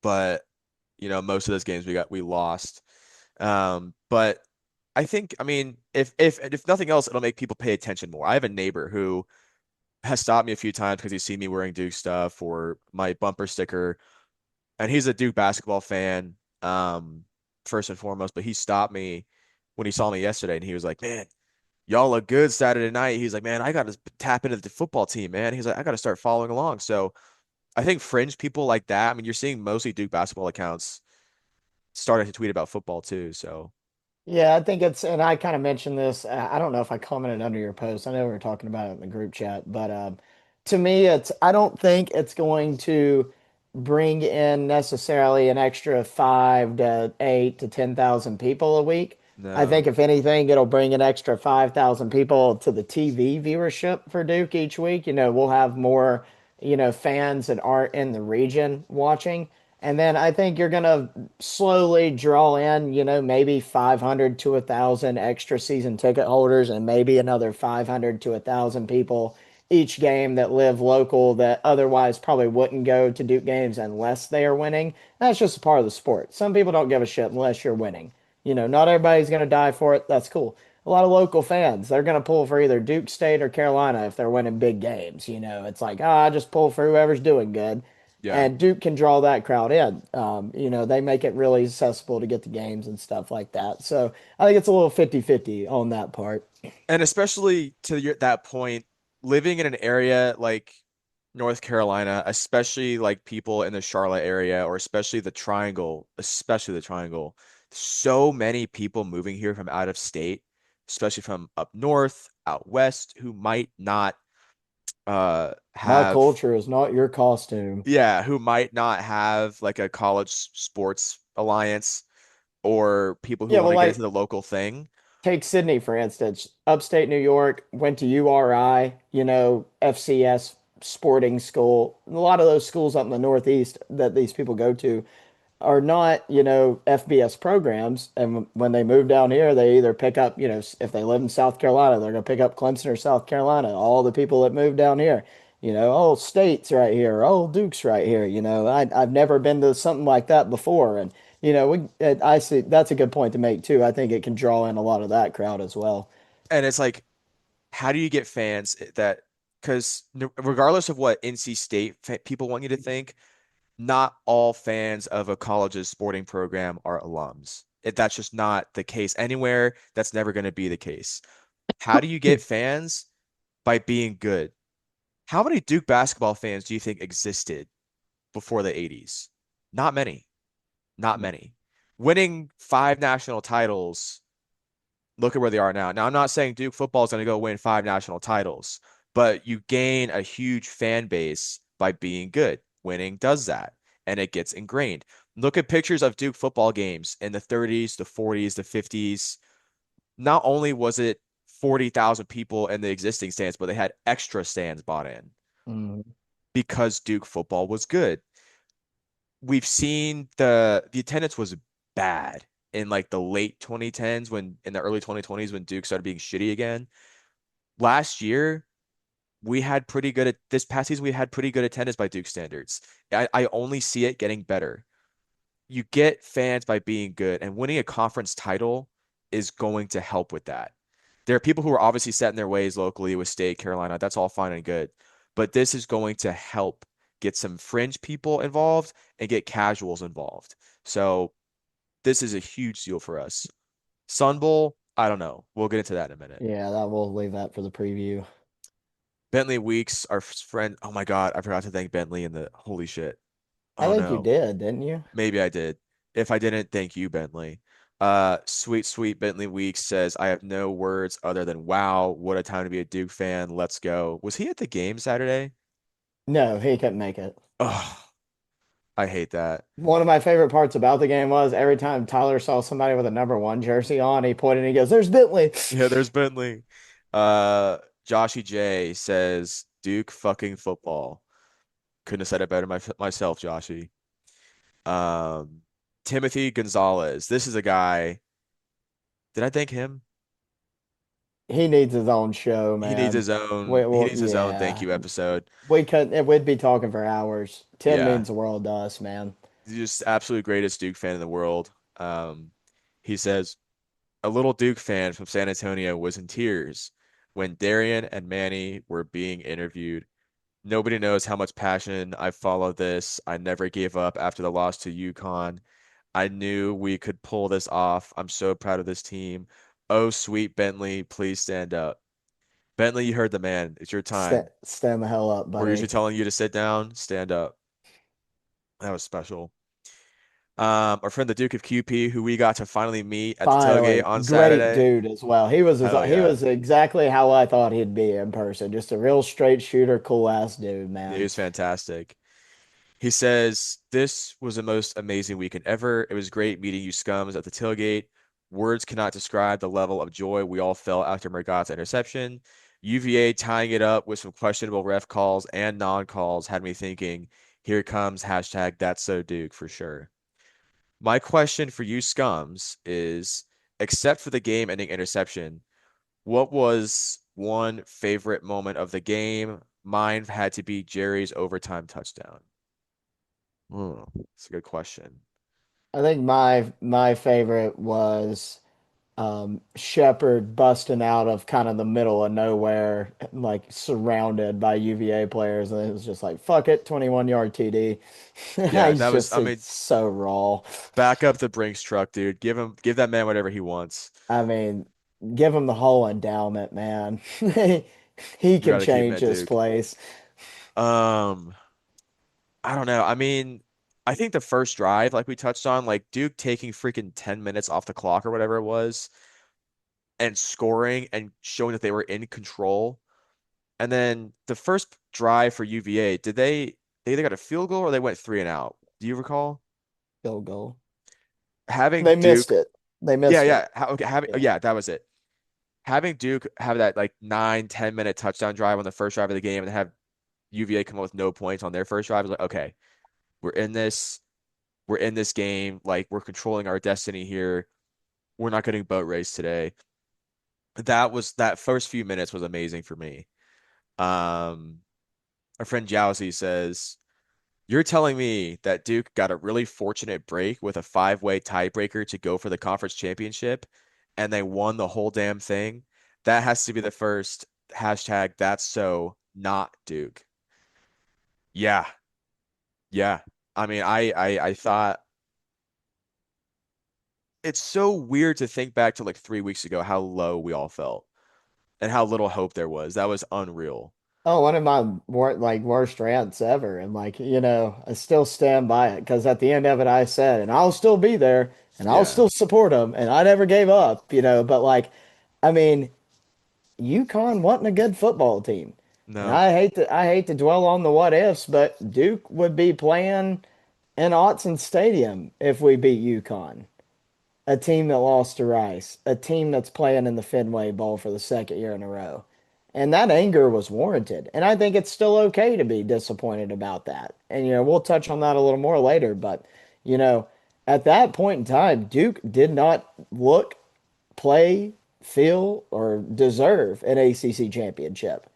but most of those games we lost. But I think, I mean, if nothing else, it'll make people pay attention more. I have a neighbor who has stopped me a few times because he's seen me wearing Duke stuff or my bumper sticker, and he's a Duke basketball fan, first and foremost. But he stopped me when he saw me yesterday, and he was like, "Man, y'all look good Saturday night." He's like, "Man, I got to tap into the football team, man." He's like, "I got to start following along." So I think fringe people like that. I mean, you're seeing mostly Duke basketball accounts starting to tweet about football too. So Yeah, I think it's, and I kind of mentioned this. I don't know if I commented under your post. I know we were talking about it in the group chat, but to me, I don't think it's going to bring in necessarily an extra 5 to 8 to 10,000 people a week. I think no, if anything, it'll bring an extra 5,000 people to the TV viewership for Duke each week. We'll have more, fans that aren't in the region watching. And then I think you're going to slowly draw in, maybe 500 to 1,000 extra season ticket holders and maybe another 500 to 1,000 people each game that live local that otherwise probably wouldn't go to Duke games unless they are winning. That's just a part of the sport. Some people don't give a shit unless you're winning. Not everybody's going to die for it. That's cool. A lot of local fans, they're going to pull for either Duke State or Carolina if they're winning big games. It's like, I just pull for whoever's doing good. yeah. And Duke can draw that crowd in. They make it really accessible to get the games and stuff like that. So I think it's a little 50-50 on that part. And especially to that point, living in an area like North Carolina, especially like people in the Charlotte area or especially the Triangle, so many people moving here from out of state, especially from up north, out west, who might not My have culture is not your costume. yeah, who might not have like a college sports alliance or people who Yeah, want well, to get into like the local thing. take Sydney, for instance, upstate New York, went to URI, FCS sporting school. A lot of those schools up in the Northeast that these people go to, are not, FBS programs. And when they move down here, they either pick up, if they live in South Carolina, they're going to pick up Clemson or South Carolina. All the people that move down here, oh, State's right here, oh, Duke's right here. I've never been to something like that before. And, I see that's a good point to make too. I think it can draw in a lot of that crowd as well. And it's like, how do you get fans that, because regardless of what NC State people want you to think, not all fans of a college's sporting program are alums. That's just not the case anywhere. That's never going to be the case. How do you get fans? By being good. How many Duke basketball fans do you think existed before the 80s? Not many. Not many. Winning 5 national titles, look at where they are now. Now, I'm not saying Duke football is going to go win 5 national titles, but you gain a huge fan base by being good. Winning does that, and it gets ingrained. Look at pictures of Duke football games in the 30s, the 40s, the 50s. Not only was it 40,000 people in the existing stands, but they had extra stands bought in Mhm. because Duke football was good. We've seen the attendance was bad in like the late 2010s, when in the early 2020s when Duke started being shitty again. Last year, we had pretty good this past season we had pretty good attendance by Duke standards. I only see it getting better. You get fans by being good, and winning a conference title is going to help with that. There are people who are obviously set in their ways locally with State, Carolina. That's all fine and good. But this is going to help get some fringe people involved and get casuals involved. So this is a huge deal for us. Sun Bowl, I don't know. We'll get into that in a minute. Yeah, that we'll leave that for the preview. Bentley Weeks, our friend. Oh my God, I forgot to thank Bentley in the holy shit. I Oh think you no. did, didn't you? Maybe I did. If I didn't, thank you, Bentley. Sweet, sweet Bentley Weeks says, I have no words other than wow, what a time to be a Duke fan. Let's go. Was he at the game Saturday? No, he couldn't make it. Oh, I hate that. One of my favorite parts about the game was every time Tyler saw somebody with a number one jersey on, he pointed and he goes, "There's Bentley." Yeah, there's Bentley. Uh, Joshy J says, Duke fucking football. Couldn't have said it better myself, Joshy. Um, Timothy Gonzalez. This is a guy. Did I thank him? He needs his own show, He needs man. his own. We, He well, needs his own thank yeah, you episode. we could. We'd be talking for hours. Tim Yeah, means the world to us, man. he's just absolute greatest Duke fan in the world. Um, he says a little Duke fan from San Antonio was in tears when Darian and Manny were being interviewed. Nobody knows how much passion I followed this. I never gave up after the loss to UConn. I knew we could pull this off. I'm so proud of this team. Oh, sweet Bentley, please stand up. Bentley, you heard the man. It's your time. Stand the hell up, We're usually buddy. telling you to sit down, stand up. That was special. Our friend the Duke of QP, who we got to finally meet at the tailgate Finally, on great Saturday. dude as well. Hell He yeah. was exactly how I thought he'd be in person. Just a real straight shooter, cool ass dude, He man. was fantastic. He says, this was the most amazing weekend ever. It was great meeting you scums at the tailgate. Words cannot describe the level of joy we all felt after Mergott's interception. UVA tying it up with some questionable ref calls and non-calls had me thinking, here comes hashtag that's so Duke for sure. My question for you scums is, except for the game-ending interception, what was one favorite moment of the game? Mine had to be Jerry's overtime touchdown. Oh, that's a good question. I think my favorite was Shepard busting out of kind of the middle of nowhere, like surrounded by UVA players, and it was just like fuck it, 21-yard TD. Yeah, He's that was, just I mean, so raw. back up the Brinks truck, dude. Give that man whatever he wants. I mean, give him the whole endowment, man. He We can got to keep him change at this Duke. place. Um, I don't know. I mean, I think the first drive, like we touched on, like Duke taking freaking 10 minutes off the clock or whatever it was and scoring and showing that they were in control. And then the first drive for UVA, they either got a field goal or they went three and out? Do you recall? Field goal. Having They missed Duke, it. They yeah, missed it. yeah, okay, having, oh, Yeah. yeah, that was it. Having Duke have that like 9, 10 minute touchdown drive on the first drive of the game and have UVA come up with no points on their first drive is like, okay, we're in this. We're in this game, like we're controlling our destiny here. We're not getting boat race today. That first few minutes was amazing for me. Um, our friend Jowsey says, "You're telling me that Duke got a really fortunate break with a five-way tiebreaker to go for the conference championship, and they won the whole damn thing? That has to be the first hashtag that's so not Duke." Yeah, yeah. I mean, I thought it's so weird to think back to like 3 weeks ago how low we all felt and how little hope there was. That was unreal. Oh, one of my worst rants ever, and I still stand by it because at the end of it, I said, and I'll still be there, and I'll Yeah. still support them, and I never gave up, But I mean, UConn wasn't a good football team, and No. I hate to dwell on the what ifs, but Duke would be playing in Autzen Stadium if we beat UConn, a team that lost to Rice, a team that's playing in the Fenway Bowl for the second year in a row. And that anger was warranted. And I think it's still okay to be disappointed about that. And, we'll touch on that a little more later. But, you know, at that point in time, Duke did not look, play, feel, or deserve an ACC championship.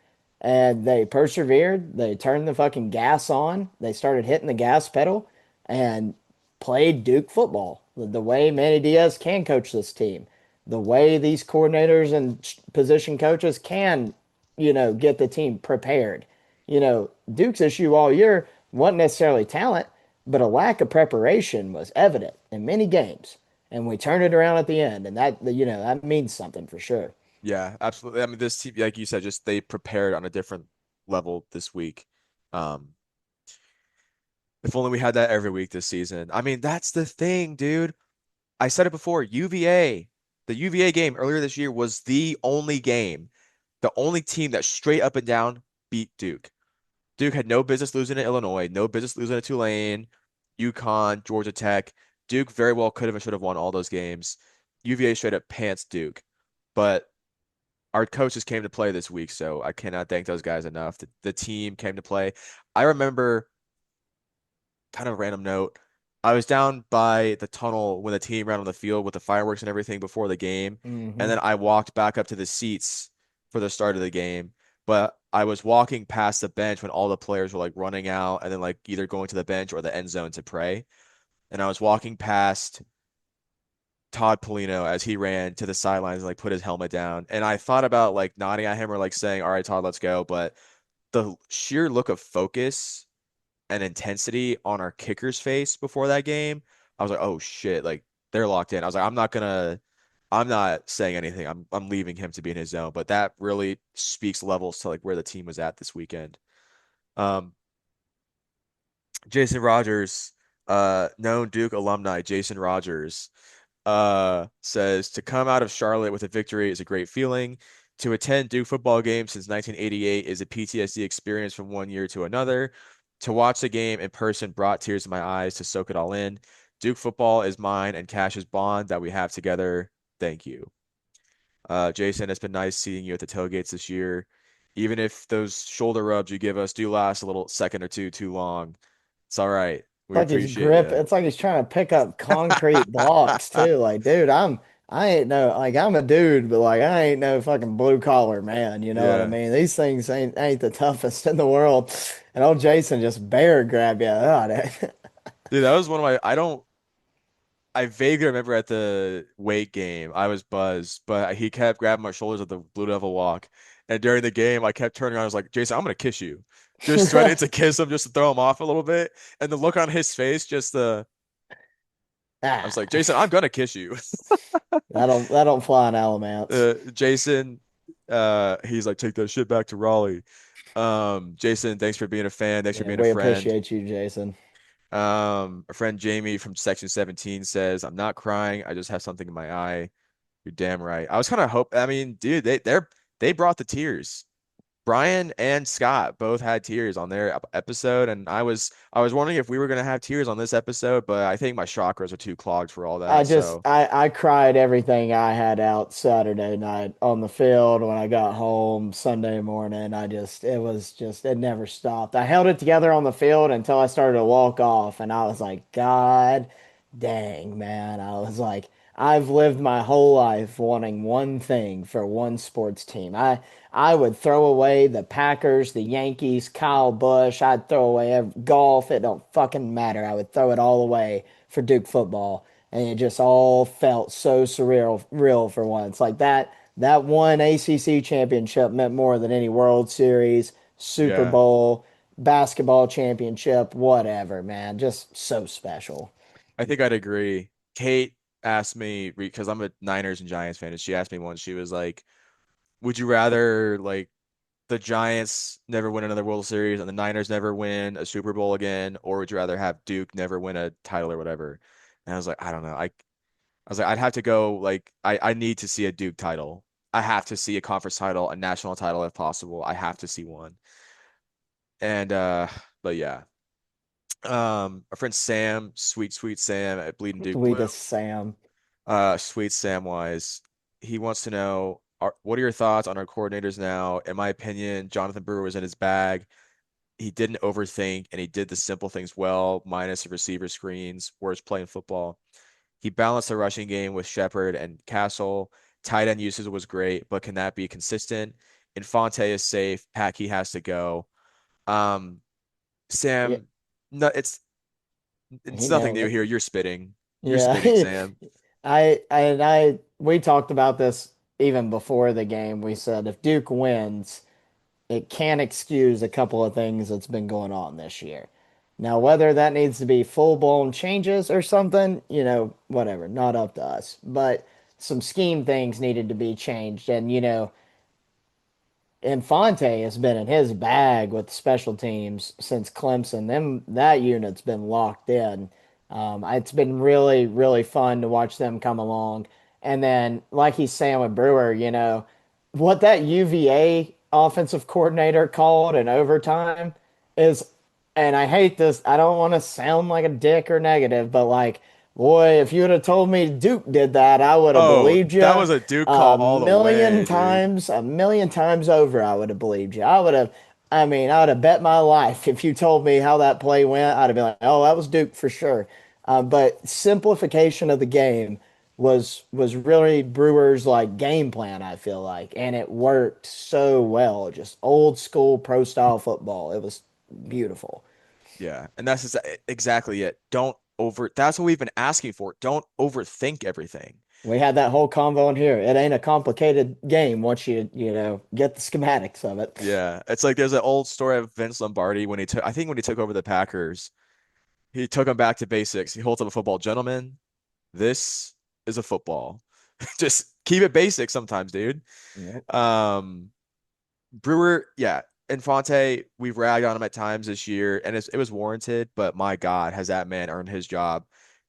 And they persevered. They turned the fucking gas on. They started hitting the gas pedal and played Duke football the way Manny Diaz can coach this team, the way these coordinators and position coaches can, get the team prepared. Duke's issue all year wasn't necessarily talent, but a lack of preparation was evident in many games. And we turned it around at the end, and that means something for sure. Yeah, absolutely. I mean, this team, like you said, just they prepared on a different level this week. Um, if only we had that every week this season. I mean, that's the thing, dude. I said it before, UVA, the UVA game earlier this year was the only game, the only team that straight up and down beat Duke. Duke had no business losing to Illinois, no business losing to Tulane, UConn, Georgia Tech. Duke very well could have and should have won all those games. UVA straight up pants Duke. But our coaches came to play this week, so I cannot thank those guys enough. The team came to play. I remember, kind of a random note, I was down by the tunnel when the team ran on the field with the fireworks and everything before the game, and Hmm. then I walked back up to the seats for the start of the game. But I was walking past the bench when all the players were like running out and then like either going to the bench or the end zone to pray. And I was walking past Todd Polino as he ran to the sidelines and like put his helmet down. And I thought about like nodding at him or like saying, "All right, Todd, let's go." But the sheer look of focus and intensity on our kicker's face before that game, I was like, "Oh shit!" Like they're locked in. I was like, I'm not saying anything. I'm leaving him to be in his zone." But that really speaks levels to like where the team was at this weekend. Um, Jason Rogers, known Duke alumni, Jason Rogers says to come out of Charlotte with a victory is a great feeling. To attend Duke football games since 1988 is a PTSD experience from one year to another. To watch the game in person brought tears to my eyes to soak it all in. Duke football is mine and Cash's bond that we have together. Thank you. Jason, it's been nice seeing you at the tailgates this year. Even if those shoulder rubs you give us do last a little second or two too long, it's all right. We appreciate you. It's like he's trying to pick up concrete blocks too. Like, dude, I ain't no like I'm a dude, but like I ain't no fucking blue collar man. You know what I Yeah. mean? These things ain't the toughest in the world. And old Jason just bear grab you. Oh, that- Dude, that was one of my I vaguely remember at the weight game, I was buzzed, but he kept grabbing my shoulders at the Blue Devil walk. And during the game, I kept turning around. I was like, Jason, I'm gonna kiss you. Just threatening to kiss him just to throw him off a little bit. And the look on his face, I was like, ah, Jason, I'm gonna kiss you. that don't fly in Alamance. Jason, he's like, take that shit back to Raleigh. Jason, thanks for being a fan. Thanks for Yeah, being a we friend. appreciate you, Jason. A friend Jamie from Section 17 says, I'm not crying. I just have something in my eye. You're damn right. I was kind of hope. I mean, dude, they brought the tears. Brian and Scott both had tears on their episode, and I was wondering if we were gonna have tears on this episode, but I think my chakras are too clogged for all that. So I cried everything I had out Saturday night on the field when I got home Sunday morning. It was just, it never stopped. I held it together on the field until I started to walk off, and I was like, God dang, man. I was like, I've lived my whole life wanting one thing for one sports team. I would throw away the Packers, the Yankees, Kyle Busch. I'd throw away golf. It don't fucking matter. I would throw it all away for Duke football, and it just all felt so surreal, real for once. Like that one ACC championship meant more than any World Series, Super yeah, Bowl, basketball championship, whatever, man. Just so special. I think I'd agree. Kate asked me because I'm a Niners and Giants fan, and she asked me once. She was like, "Would you rather like the Giants never win another World Series and the Niners never win a Super Bowl again, or would you rather have Duke never win a title or whatever?" And I was like, I don't know. I was like, I'd have to go like I need to see a Duke title. I have to see a conference title, a national title if possible. I have to see one. And but yeah. Our friend Sam, sweet Sam at Bleeding Duke Blue. Sweetest Sam. Sweet Samwise. He wants to know, what are your thoughts on our coordinators now? In my opinion, Jonathan Brewer was in his bag. He didn't overthink and he did the simple things well, minus the receiver screens, worst play in football. He balanced the rushing game with Shepard and Castle. Tight end usage was great, but can that be consistent? Infante is safe. Packy has to go. Um, Yeah, Sam, no, it's he nothing nailed new it. here. You're spitting. You're Yeah. spitting, Sam. We talked about this even before the game. We said if Duke wins, it can't excuse a couple of things that's been going on this year. Now, whether that needs to be full-blown changes or something, whatever, not up to us. But some scheme things needed to be changed. And, Infante has been in his bag with special teams since Clemson. That unit's been locked in. It's been really, really fun to watch them come along. And then, like he's saying with Brewer, what that UVA offensive coordinator called in overtime is, and I hate this, I don't want to sound like a dick or negative, but like, boy, if you would have told me Duke did that, I would have Oh, believed that you was a Duke call all the way, dude. a million times over. I would have believed you. I would have bet my life if you told me how that play went. I'd have been like, oh, that was Duke for sure. But simplification of the game was really Brewer's like game plan, I feel like, and it worked so well. Just old school pro style football. It was beautiful. Yeah, and that's exactly it. Don't over. That's what we've been asking for. Don't overthink everything. We had that whole convo in here. It ain't a complicated game once get the schematics of it. Yeah, it's like there's an old story of Vince Lombardi when he took. I think when he took over the Packers, he took them back to basics. He holds up a football, gentlemen. This is a football. Just keep it basic sometimes, dude. Yep. Um, Brewer, yeah, Infante, we've ragged on him at times this year, and it was warranted. But my God, has that man earned his job?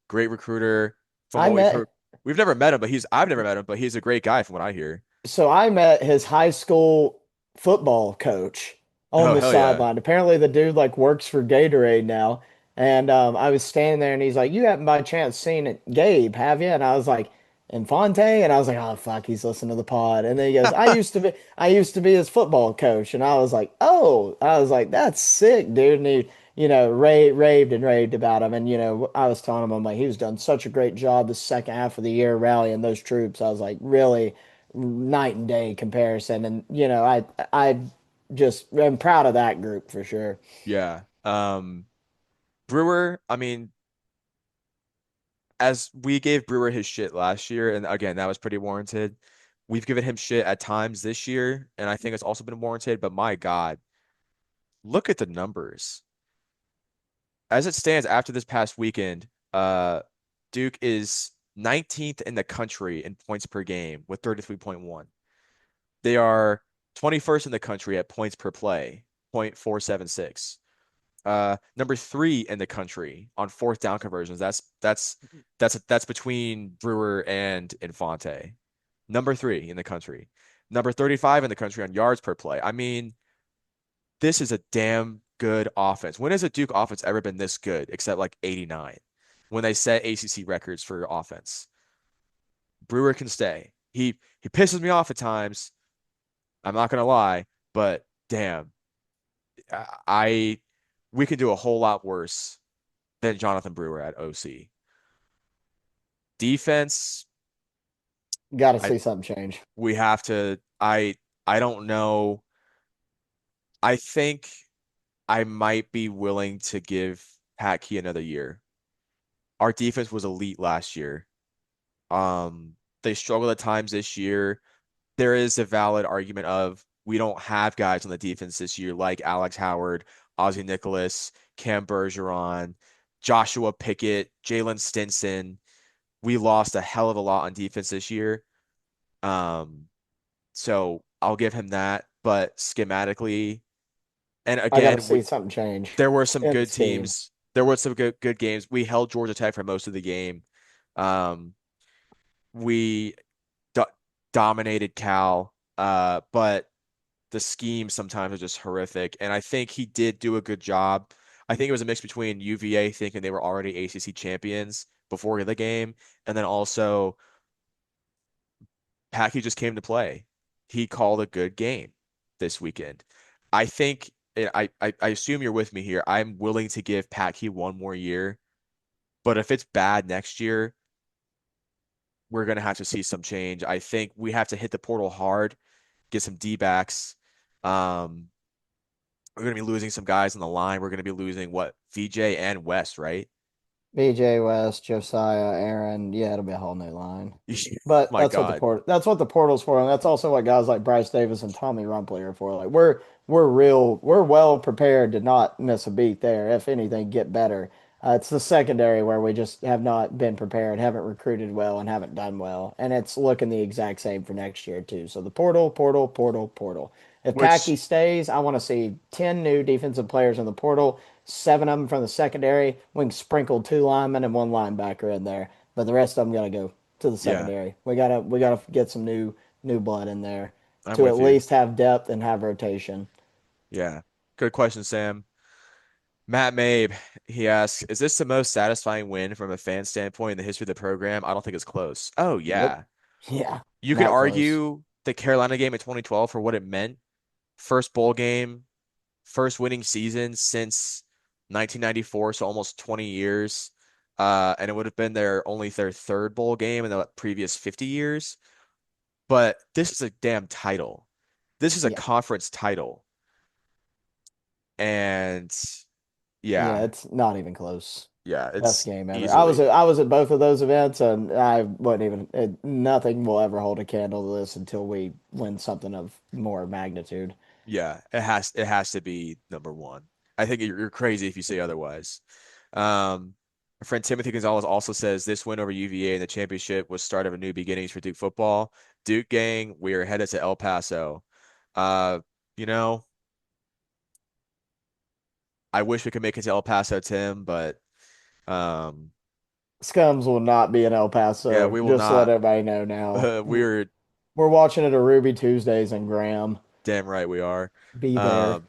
Great recruiter. From I what we've heard, met we've never met him, but I've never met him, but he's a great guy from what I hear. I met his high school football coach on Oh, the hell yeah. sideline. Apparently, the dude like works for Gatorade now. And I was standing there, and he's like, "You haven't by chance seen it, Gabe, have you?" And I was like, "Infante," and I was like, "Oh fuck, he's listening to the pod." And then he goes, I used to be his football coach," and I was like, "Oh," I was like, "That's sick, dude." And he, raved and raved about him. And I was telling him, I'm like, he was done such a great job the second half of the year rallying those troops. I was like, really night and day comparison. And I just am proud of that group for sure. Yeah. Brewer, I mean, as we gave Brewer his shit last year, and again, that was pretty warranted. We've given him shit at times this year, and I think it's also been warranted, but my God, look at the numbers. As it stands after this past weekend, Duke is 19th in the country in points per game with 33.1. They are 21st in the country at points per play, 0.476. Number three in the country on fourth down conversions. That's between Brewer and Infante. Number three in the country. Number 35 in the country on yards per play. I mean, this is a damn good offense. When has a Duke offense ever been this good, except like 89, when they set ACC records for offense? Brewer can stay. He pisses me off at times. I'm not gonna lie, but damn, I we can do a whole lot worse than Jonathan Brewer at OC. Defense, Got to I see something change. we have to. I don't know. I think I might be willing to give Pat Key another year. Our defense was elite last year. They struggled at times this year. There is a valid argument of we don't have guys on the defense this year like Alex Howard, Ozzie Nicholas, Cam Bergeron, Joshua Pickett, Jalen Stinson. We lost a hell of a lot on defense this year. Um, so I'll give him that. But schematically, and I got to again, see something change there were some in the good scheme. teams. There were some good games. We held Georgia Tech for most of the game. Um, we do dominated Cal, but the scheme sometimes is just horrific. And I think he did do a good job. I think it was a mix between UVA thinking they were already ACC champions before the game, and then also Packy just came to play. He called a good game this weekend. I think I assume you're with me here. I'm willing to give Packy one more year, but if it's bad next year, we're gonna have to see some change. I think we have to hit the portal hard, get some D backs. Um, we're going to be losing some guys on the line. We're going to be losing what VJ and West, right? BJ West, Josiah, Aaron. Yeah, it'll be a whole new line. But My God. that's what the portal's for, and that's also what guys like Bryce Davis and Tommy Rumpley are for. Like we're well prepared to not miss a beat there. If anything, get better. It's the secondary where we just have not been prepared, haven't recruited well, and haven't done well, and it's looking the exact same for next year too. So the portal, portal, portal, portal. If Packy Which, stays, I want to see 10 new defensive players in the portal, seven of them from the secondary. We can sprinkle two linemen and one linebacker in there, but the rest of them gotta go to the yeah, secondary. We gotta get some new blood in there I'm to at with you. least have depth and have rotation. Yeah. Good question, Sam. Matt Mabe, he asks, is this the most satisfying win from a fan standpoint in the history of the program? I don't think it's close. Oh, Nope. yeah. Yeah, You could not close. argue the Carolina game in 2012 for what it meant. First bowl game, first winning season since 1994, so almost 20 years. And it would have been their third bowl game in the previous 50 years. But this is a damn title. This is a Yeah. conference title. And Yeah, yeah, it's not even close. yeah, Best it's game ever. easily. I was at both of those events, and I wasn't even. Nothing will ever hold a candle to this until we win something of more magnitude. Yeah, it has to be number one. I think you're crazy if you say otherwise. My friend Timothy Gonzalez also says this win over UVA in the championship was start of a new beginnings for Duke football. Duke gang, we are headed to El Paso. Uh, you know, I wish we could make it to El Paso, Tim, but um, Scums will not be in El yeah, Paso. we will Just to let not. everybody know now. We're We're watching it at Ruby Tuesdays and Graham. damn right we are. Be there.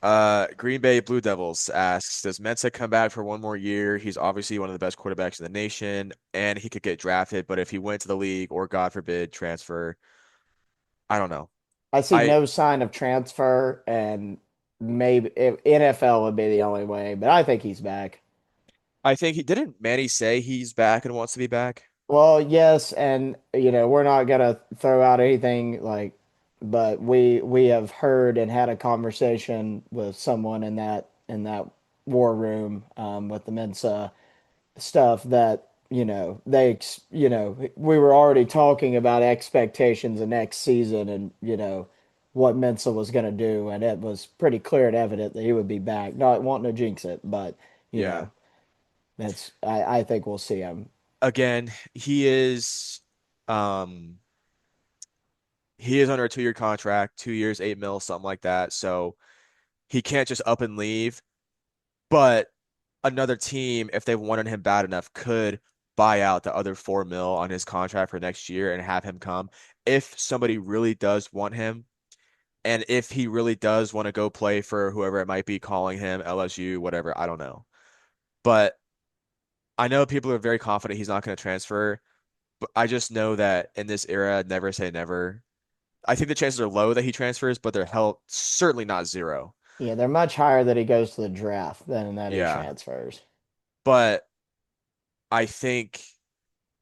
Um, Green Bay Blue Devils asks, does Mensah come back for one more year? He's obviously one of the best quarterbacks in the nation, and he could get drafted. But if he went to the league or, God forbid, transfer, I don't know. I see I no sign of transfer, and maybe NFL would be the only way, but I think he's back. I think he didn't Manny say he's back and wants to be back? Well, yes, and we're not gonna throw out anything like, but we have heard and had a conversation with someone in that war room with the Mensa stuff that we were already talking about expectations of next season and what Mensa was going to do, and it was pretty clear and evident that he would be back. Not wanting to jinx it, but you Yeah. know that's I think we'll see him. Again, um he is under a 2 year contract, 2 years, 8 mil, something like that. So he can't just up and leave. But another team, if they wanted him bad enough, could buy out the other 4 mil on his contract for next year and have him come. If somebody really does want him, And if he really does want to go play for whoever it might be calling him, LSU, whatever, I don't know. But I know people are very confident he's not going to transfer, but I just know that in this era, never say never. I think the chances are low that he transfers, but they're hell certainly not zero. Yeah, they're much higher that he goes to the draft than that he Yeah. transfers. But I think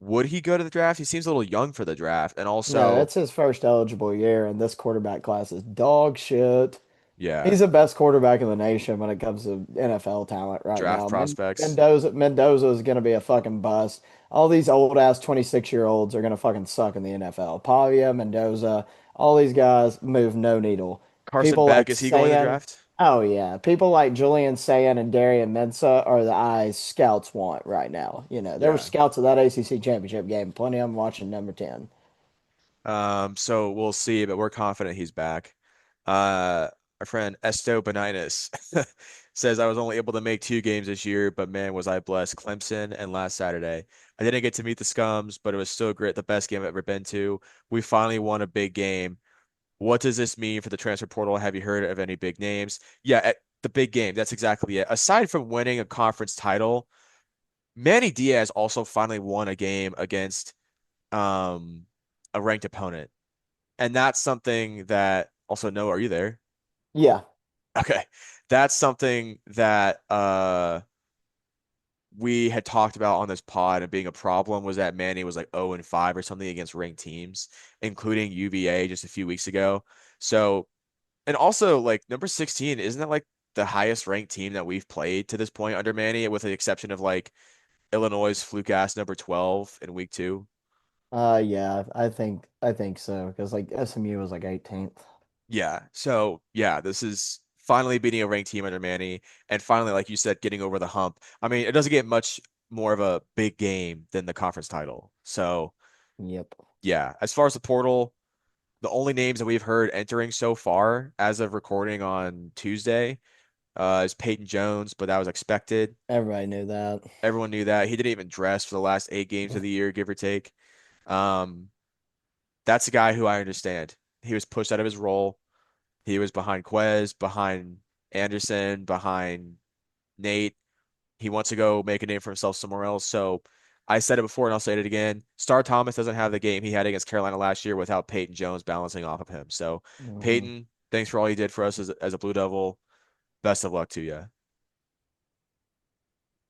would he go to the draft? He seems a little young for the draft. And No, also, that's his first eligible year, and this quarterback class is dog shit. yeah, He's the best quarterback in the nation when it comes to NFL talent right draft now. prospects. Mendoza is going to be a fucking bust. All these old ass 26-year-olds are going to fucking suck in the NFL. Pavia, Mendoza, all these guys move no needle. Carson People Beck, like is he going to the Sayan, draft? oh yeah, people like Julian Sayan and Darian Mensah are the eyes scouts want right now. You know, there were Yeah. scouts of that ACC championship game. Plenty of them watching number 10. So we'll see, but we're confident he's back. Our friend Esto Benitis says I was only able to make 2 games this year, but man, was I blessed. Clemson and last Saturday. I didn't get to meet the scums, but it was still great. The best game I've ever been to. We finally won a big game. What does this mean for the transfer portal? Have you heard of any big names? Yeah, at the big game. That's exactly it. Aside from winning a conference title, Manny Diaz also finally won a game against um a ranked opponent. And that's something that also no, are you there? Yeah. Okay. That's something that we had talked about on this pod and being a problem was that Manny was like 0 and 5 or something against ranked teams, including UVA just a few weeks ago. So, and also like number 16, isn't that like the highest ranked team that we've played to this point under Manny, with the exception of like Illinois' fluke ass number 12 in week 2? Yeah, I think so because like SMU was like 18th. Yeah. So yeah, this is finally beating a ranked team under Manny, and finally, like you said, getting over the hump. I mean, it doesn't get much more of a big game than the conference title. So Yep. yeah, as far as the portal, the only names that we've heard entering so far as of recording on Tuesday is Peyton Jones, but that was expected. Everybody knew that. Everyone knew that. He didn't even dress for the last 8 games of the year, give or take. Um, that's a guy who I understand. He was pushed out of his role. He was behind Quez, behind Anderson, behind Nate. He wants to go make a name for himself somewhere else. So I said it before and I'll say it again. Star Thomas doesn't have the game he had against Carolina last year without Peyton Jones balancing off of him. So Hmm. Peyton, thanks for all you did for us as a Blue Devil. Best of luck to you.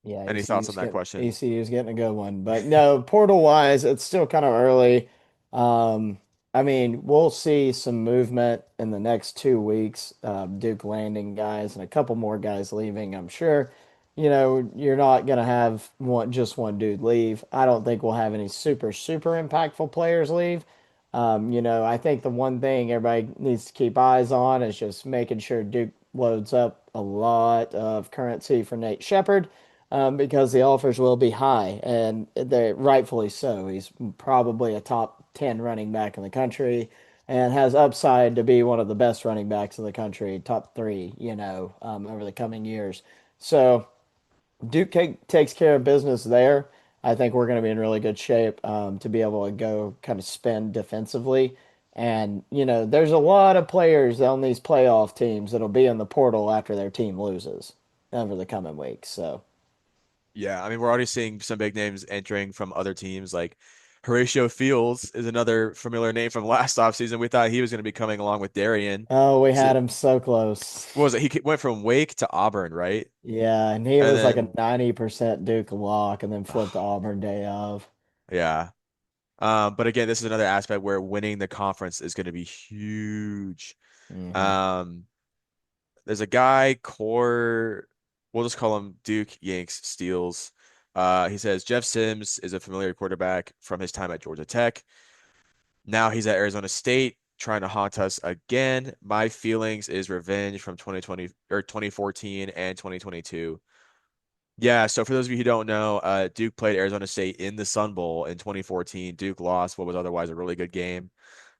Yeah, Any thoughts on ECU's that getting question? ECU's getting a good one. But no, portal wise, it's still kind of early. Um, I mean, we'll see some movement in the next 2 weeks. Duke landing guys and a couple more guys leaving. I'm sure, you're not gonna have just one dude leave. I don't think we'll have any super impactful players leave. I think the one thing everybody needs to keep eyes on is just making sure Duke loads up a lot of currency for Nate Shepard, because the offers will be high, and they rightfully so. He's probably a top 10 running back in the country and has upside to be one of the best running backs in the country, top three, over the coming years. So Duke takes care of business there. I think we're going to be in really good shape to be able to go kind of spend defensively. And, there's a lot of players on these playoff teams that'll be in the portal after their team loses over the coming weeks. So. Yeah, I mean, we're already seeing some big names entering from other teams. Like Horatio Fields is another familiar name from last offseason. We thought he was going to be coming along with Darian. Oh, we So had him so close. what was it? Went from Wake to Auburn, right? Yeah, and he And was like a then, 90% Duke lock and then flipped to Auburn day of. yeah. But again, this is another aspect where winning the conference is going to be huge. Hmm. Um, there's a guy, Core, we'll just call him Duke Yanks Steels. He says Jeff Sims is a familiar quarterback from his time at Georgia Tech. Now he's at Arizona State trying to haunt us again. My feelings is revenge from 2020 or 2014 and 2022. Yeah, so for those of you who don't know, Duke played Arizona State in the Sun Bowl in 2014. Duke lost what was otherwise a really good game.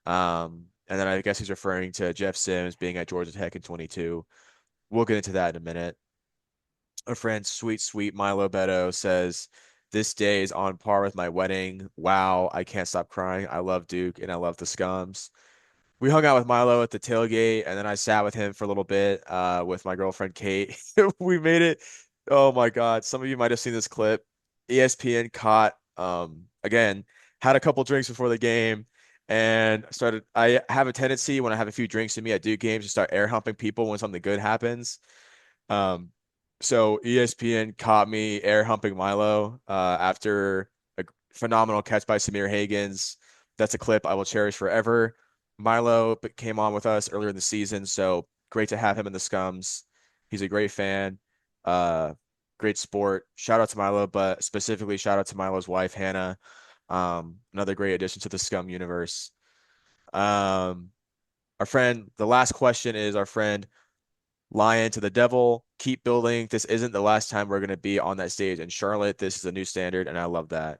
And then I guess he's referring to Jeff Sims being at Georgia Tech in 22. We'll get into that in a minute. A friend, sweet Milo Beto says, "This day is on par with my wedding. Wow, I can't stop crying. I love Duke and I love the Scums." we hung out with Milo at the tailgate, and then I sat with him for a little bit with my girlfriend Kate. We made it. Oh my God. Some of you might have seen this clip. ESPN caught again, had a couple drinks before the game and started I have a tendency when I have a few drinks in me at Duke games to start air humping people when something good happens. Um, so ESPN caught me air humping Milo after a phenomenal catch by Samir Hagans. That's a clip I will cherish forever. Milo came on with us earlier in the season, so great to have him in the Scums. He's a great fan, uh, great sport. Shout out to Milo, but specifically shout out to Milo's wife, Hannah. Another great addition to the Scum universe. Um, our friend, the last question is our friend Lion to the Devil. Keep building. This isn't the last time we're going to be on that stage in Charlotte. This is a new standard, and I love that.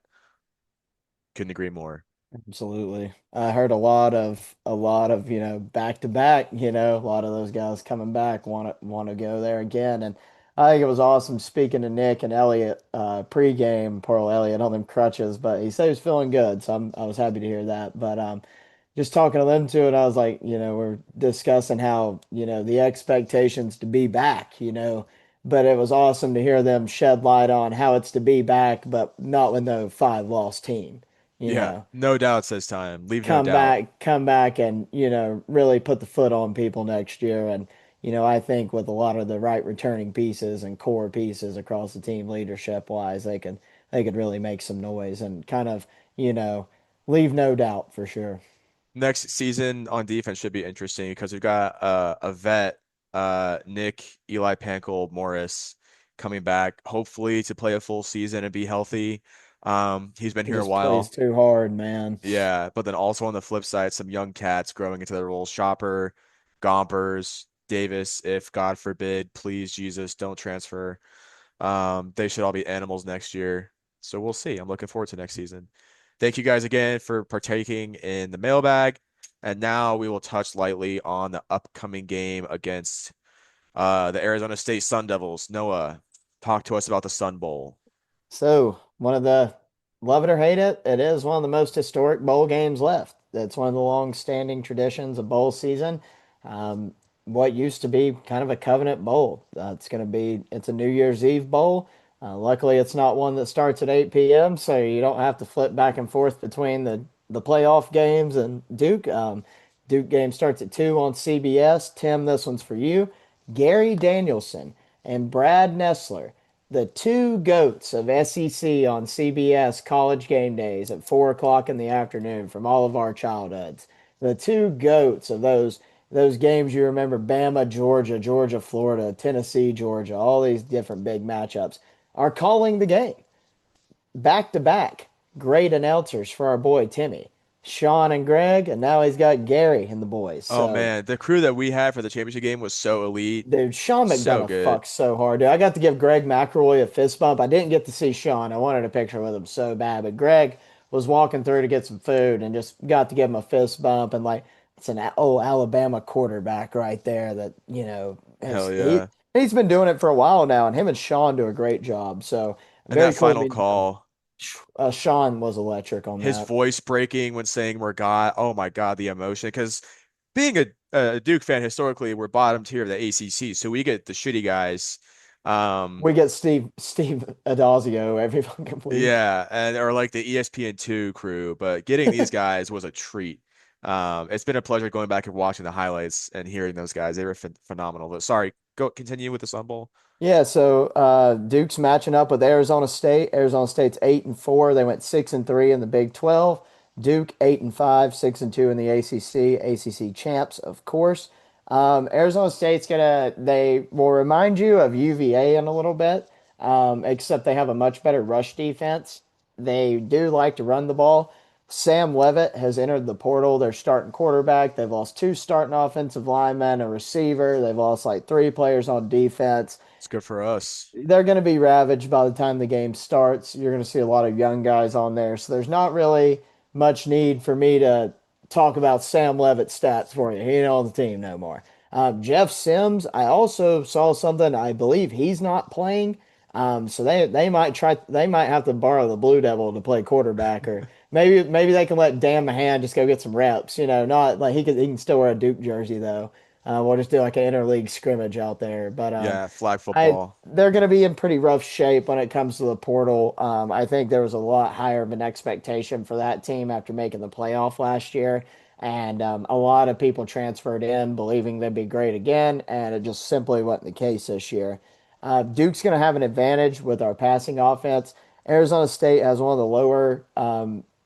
Couldn't agree more. Absolutely. I heard a lot of, back to back, a lot of those guys coming back want to go there again. And I think it was awesome speaking to Nick and Elliot pregame, poor old Elliot on them crutches, but he said he was feeling good, so I was happy to hear that. But just talking to them too, and I was like, we're discussing how, the expectations to be back, but it was awesome to hear them shed light on how it's to be back, but not with no five loss team, you Yeah, know no doubts this time. Leave no doubt. come back and, really put the foot on people next year. And, I think with a lot of the right returning pieces and core pieces across the team leadership wise, they could really make some noise and kind of, you know, leave no doubt for sure. Next season on defense should be interesting because we've got a vet, Nick, Eli Pankel, Morris coming back, hopefully to play a full season and be healthy. He's been He here a just plays while. too hard, man. Yeah, but then also on the flip side, some young cats growing into their roles. Shopper, Gompers, Davis, if God forbid, please Jesus, don't transfer. They should all be animals next year. So we'll see. I'm looking forward to next season. Thank you guys again for partaking in the mailbag. And now we will touch lightly on the upcoming game against the Arizona State Sun Devils. Noah, talk to us about the Sun Bowl. So, one of the love it or hate it, it is one of the most historic bowl games left. It's one of the long-standing traditions of bowl season. Um, what used to be kind of a Covenant Bowl. It's a New Year's Eve bowl. Luckily, it's not one that starts at 8 p.m., so you don't have to flip back and forth between the playoff games and Duke. Duke game starts at 2 on CBS. Tim, this one's for you. Gary Danielson and Brad Nessler, the two goats of SEC on CBS college game days at 4 o'clock in the afternoon from all of our childhoods. The two goats of those games you remember: Bama, Georgia, Georgia, Florida, Tennessee, Georgia, all these different big matchups are calling the game back to back. Great announcers for our boy Timmy, Sean and Greg, and now he's got Gary and the boys. Oh So man, the crew that we had for the championship game was so elite, dude, Sean so McDonough good. fucks so hard, dude. I got to give Greg McElroy a fist bump. I didn't get to see Sean. I wanted a picture with him so bad, but Greg was walking through to get some food and just got to give him a fist bump. And like, it's an old Alabama quarterback right there that, Hell he's been doing it for a while now, and him and Sean do a great job. So And very that cool to final be knowing. call, Sean was electric on his that. voice breaking when saying Mergott. Oh my God, the emotion. Because being a Duke fan historically, we're bottom tier of the ACC, so we get the shitty guys. Um, We get Steve Adazio every fucking week. yeah, and or like the ESPN2 crew, but getting these guys was a treat. It's been a pleasure going back and watching the highlights and hearing those guys. They were phenomenal. But sorry, go continue with the Sun Bowl. Yeah, so Duke's matching up with Arizona State. Arizona State's 8-4. They went 6-3 in the Big 12. Duke 8-5, 6-2 in the ACC. ACC champs, of course. Arizona State's they will remind you of UVA in a little bit, except they have a much better rush defense. They do like to run the ball. Sam Levitt has entered the portal. They're starting quarterback. They've lost two starting offensive linemen, a receiver. They've lost like three players on defense. It's good for us. They're going to be ravaged by the time the game starts. You're going to see a lot of young guys on there. So there's not really much need for me to talk about Sam Levitt's stats for you. He ain't on the team no more. Jeff Sims, I also saw something. I believe he's not playing. So they might have to borrow the Blue Devil to play quarterback, or maybe they can let Dan Mahan just go get some reps. Not like he can still wear a Duke jersey though. We'll just do like an interleague scrimmage out there. But Yeah, flag I football. they're going to be in pretty rough shape when it comes to the portal. I think there was a lot higher of an expectation for that team after making the playoff last year, and a lot of people transferred in believing they'd be great again, and it just simply wasn't the case this year. Duke's going to have an advantage with our passing offense. Arizona State has one of the lower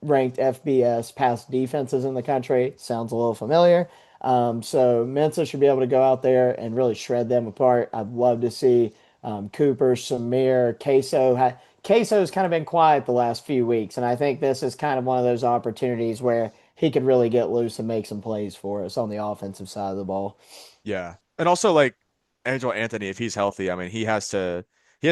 ranked FBS pass defenses in the country. Sounds a little familiar. So Mensah should be able to go out there and really shred them apart. I'd love to see Cooper, Samir, Queso. Queso's kind of been quiet the last few weeks, and I think this is kind of one of those opportunities where he could really get loose and make some plays for us on the offensive side of the ball. Yeah. And also like Angelo Anthony, if he's healthy, I mean he has to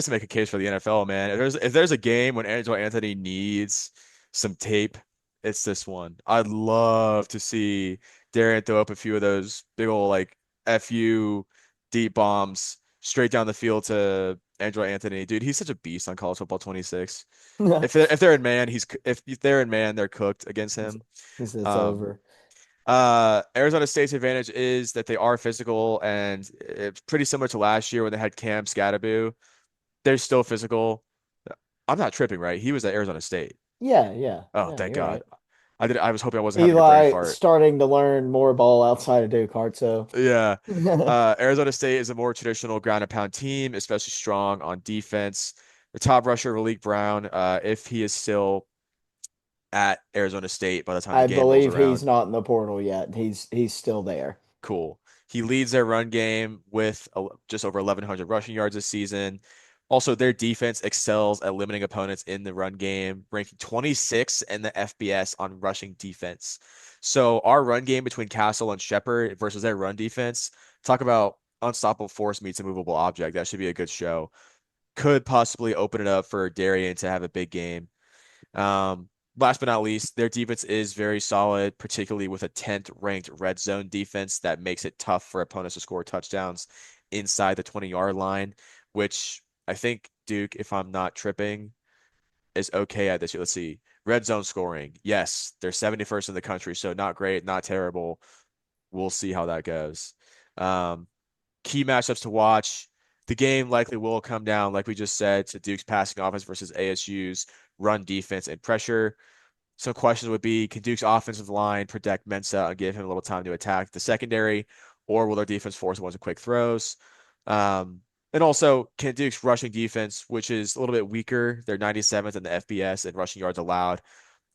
make a case for the NFL, man. If there's a game when Angelo Anthony needs some tape, it's this one. I'd love to see Darian throw up a few of those big old like FU deep bombs straight down the field to Angelo Anthony. Dude, he's such a beast on College Football 26. If they're in man, if they're in man, they're cooked against It's, him. it's Um, over. Arizona State's advantage is that they are physical, and it's pretty similar to last year when they had Cam Scatterby. They're still physical. I'm not tripping, right? He was at Arizona State. Yeah, yeah, Oh, yeah. thank You're God. right. I was hoping I wasn't having a brain Eli fart. starting to learn more ball outside of Duke Hart, so Yeah. Arizona State is a more traditional ground and pound team, especially strong on defense. The top rusher, Malik Brown, if he is still at Arizona State by the time the I game rolls believe he's around, not in the portal yet. He's still there. cool. He leads their run game with just over 1,100 rushing yards this season. Also, their defense excels at limiting opponents in the run game, ranking 26 in the FBS on rushing defense. So our run game between Castle and Shepard versus their run defense, talk about unstoppable force meets a movable object. That should be a good show. Could possibly open it up for Darian to have a big game. Last but not least, their defense is very solid, particularly with a 10th ranked red zone defense that makes it tough for opponents to score touchdowns inside the 20-yard line, which I think Duke, if I'm not tripping, is okay at this year. Let's see. Red zone scoring. Yes, they're 71st in the country, so not great, not terrible. We'll see how that goes. Um, Key matchups to watch. The game likely will come down, like we just said, to Duke's passing offense versus ASU's run defense and pressure. Some questions would be, can Duke's offensive line protect Mensah and give him a little time to attack the secondary, or will their defense force a bunch of quick throws? And also, can Duke's rushing defense, which is a little bit weaker, they're 97th in the FBS and rushing yards allowed,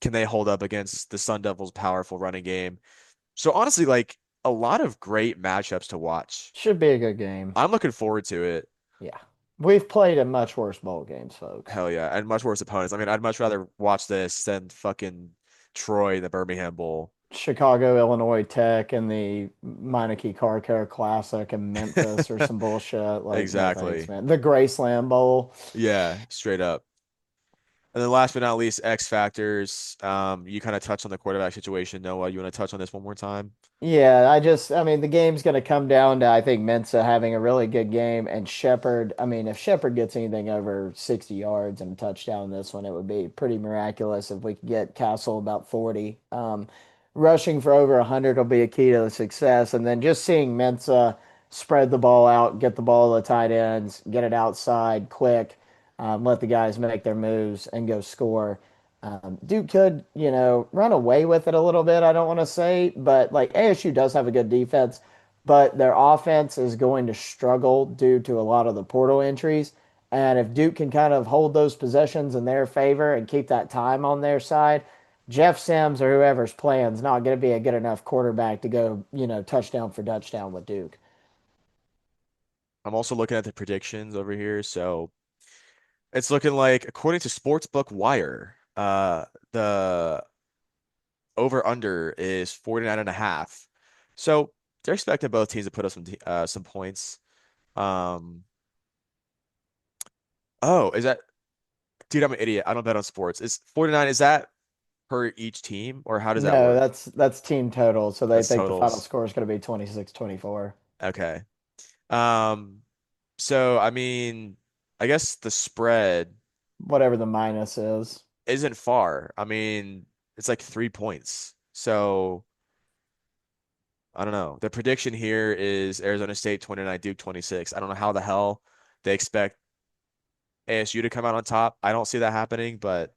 can they hold up against the Sun Devils' powerful running game? So honestly, like a lot of great matchups to watch. Should be a good game. I'm looking forward to it. Yeah. We've played in much worse bowl games, folks. Hell yeah. And much worse opponents. I mean, I'd much rather watch this than fucking Troy in the Birmingham Bowl. Chicago, Illinois Tech, and the Meineke Car Care Classic and Memphis or some bullshit. Like, no thanks, Exactly. man. The Graceland Bowl. Yeah, straight up. And then last but not least, X factors. You kind of touched on the quarterback situation, Noah. You want to touch on this one more time? Yeah, I mean, the game's going to come down to, I think, Mensah having a really good game and Shepard. I mean, if Shepard gets anything over 60 yards and a touchdown in this one, it would be pretty miraculous if we could get Castle about 40. Rushing for over 100 will be a key to the success. And then just seeing Mensah spread the ball out, get the ball to the tight ends, get it outside quick, let the guys make their moves and go score. Duke could, run away with it a little bit, I don't want to say, but like ASU does have a good defense, but their offense is going to struggle due to a lot of the portal entries. And if Duke can kind of hold those possessions in their favor and keep that time on their side, Jeff Sims or whoever's playing is not going to be a good enough quarterback to go, touchdown for touchdown with Duke. I'm also looking at the predictions over here. So it's looking like, according to Sportsbook Wire, the over under is 49 and a half. So they're expecting both teams to put up some points. Um, oh, is that dude, I'm an idiot. I don't bet on sports. Is 49, is that per each team or how does that No, work? that's team total. So they That's think the final totals. score is going to be 26-24. Okay. Um, so I mean. I guess the spread whatever the minus is. isn't far. I mean, it's like 3 points. So I don't know. The prediction here is Arizona State 29, Duke 26. I don't know how the hell they expect ASU to come out on top. I don't see that happening, but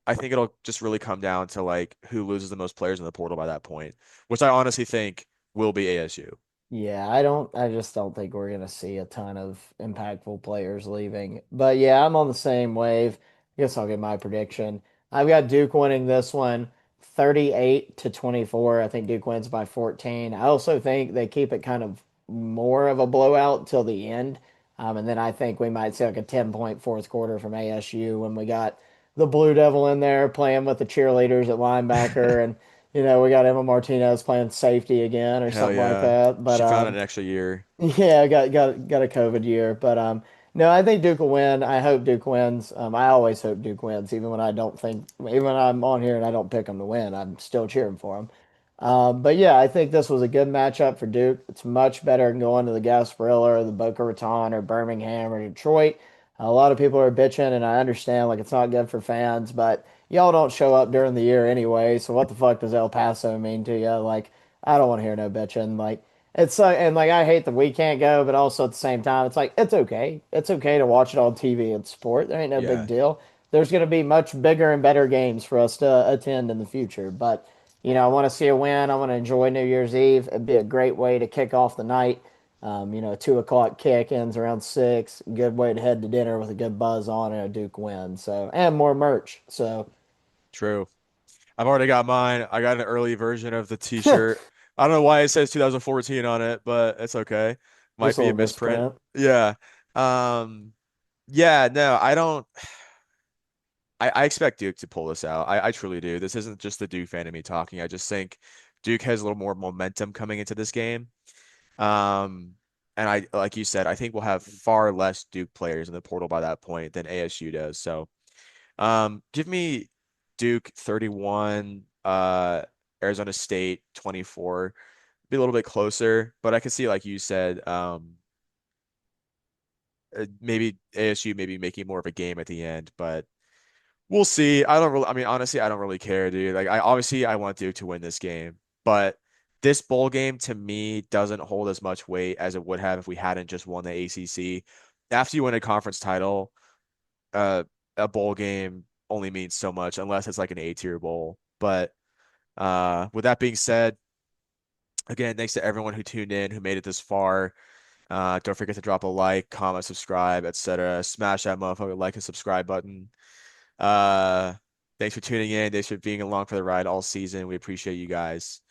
I think it'll just really come down to like who loses the most players in the portal by that point, which I honestly think will be ASU. Yeah, I just don't think we're gonna see a ton of impactful players leaving. But yeah, I'm on the same wave. I guess I'll give my prediction. I've got Duke winning this one 38 to 24. I think Duke wins by 14. I also think they keep it kind of more of a blowout till the end. And then I think we might see like a 10-point fourth quarter from ASU when we got the Blue Devil in there playing with the cheerleaders at linebacker and we got Emma Martinez playing safety again or Hell something like yeah. that. But She found an extra year. yeah, got a COVID year. But no, I think Duke will win. I hope Duke wins. I always hope Duke wins, even when I don't think, even when I'm on here and I don't pick them to win, I'm still cheering for them. But yeah, I think this was a good matchup for Duke. It's much better than going to the Gasparilla or the Boca Raton or Birmingham or Detroit. A lot of people are bitching, and I understand like it's not good for fans, but y'all don't show up during the year anyway. So what the fuck does El Paso mean to you? Like, I don't want to hear no bitching. Like, it's and like I hate that we can't go, but also at the same time, it's like it's okay. It's okay to watch it on TV and sport. There ain't no big Yeah, deal. There's going to be much bigger and better games for us to attend in the future, but I want to see a win. I want to enjoy New Year's Eve. It'd be a great way to kick off the night. 2 o'clock kick ends around 6. Good way to head to dinner with a good buzz on and a Duke win. So, and more merch. So, true. I've already got mine. I got an early version of the t-shirt. I don't know why it says 2014 on it, but it's okay. Might just a be a little misprint. misprint. Yeah. Um, yeah, no, I don't I expect Duke to pull this out. I truly do. This isn't just the Duke fan in me talking. I just think Duke has a little more momentum coming into this game. Um, and I, like you said, I think we'll have far less Duke players in the portal by that point than ASU does. So, give me Duke 31, Arizona State 24. Be a little bit closer, but I can see, like you said, maybe ASU maybe making more of a game at the end, but we'll see. I don't really, I mean, honestly, I don't really care, dude. Like, I want Duke to win this game, but this bowl game to me doesn't hold as much weight as it would have if we hadn't just won the ACC. After you win a conference title, uh, a bowl game only means so much unless it's like an A-tier bowl. But with that being said, again, thanks to everyone who tuned in, who made it this far. Don't forget to drop a like, comment, subscribe, etc. Smash that motherfucker like and subscribe button. Uh, Thanks for tuning in. Thanks for being along for the ride all season. We appreciate you guys.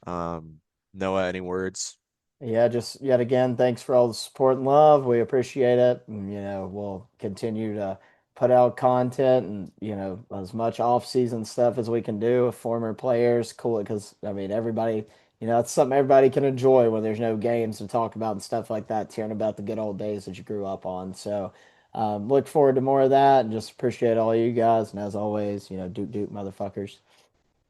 Um, Noah, any words? Yeah, just yet again, thanks for all the support and love. We appreciate it. And, we'll continue to put out content and, as much off-season stuff as we can do with former players. Cool, because I mean, everybody, it's something everybody can enjoy when there's no games to talk about and stuff like that, hearing about the good old days that you grew up on. So, look forward to more of that and just appreciate all you guys. And as always, Duke Duke motherfuckers.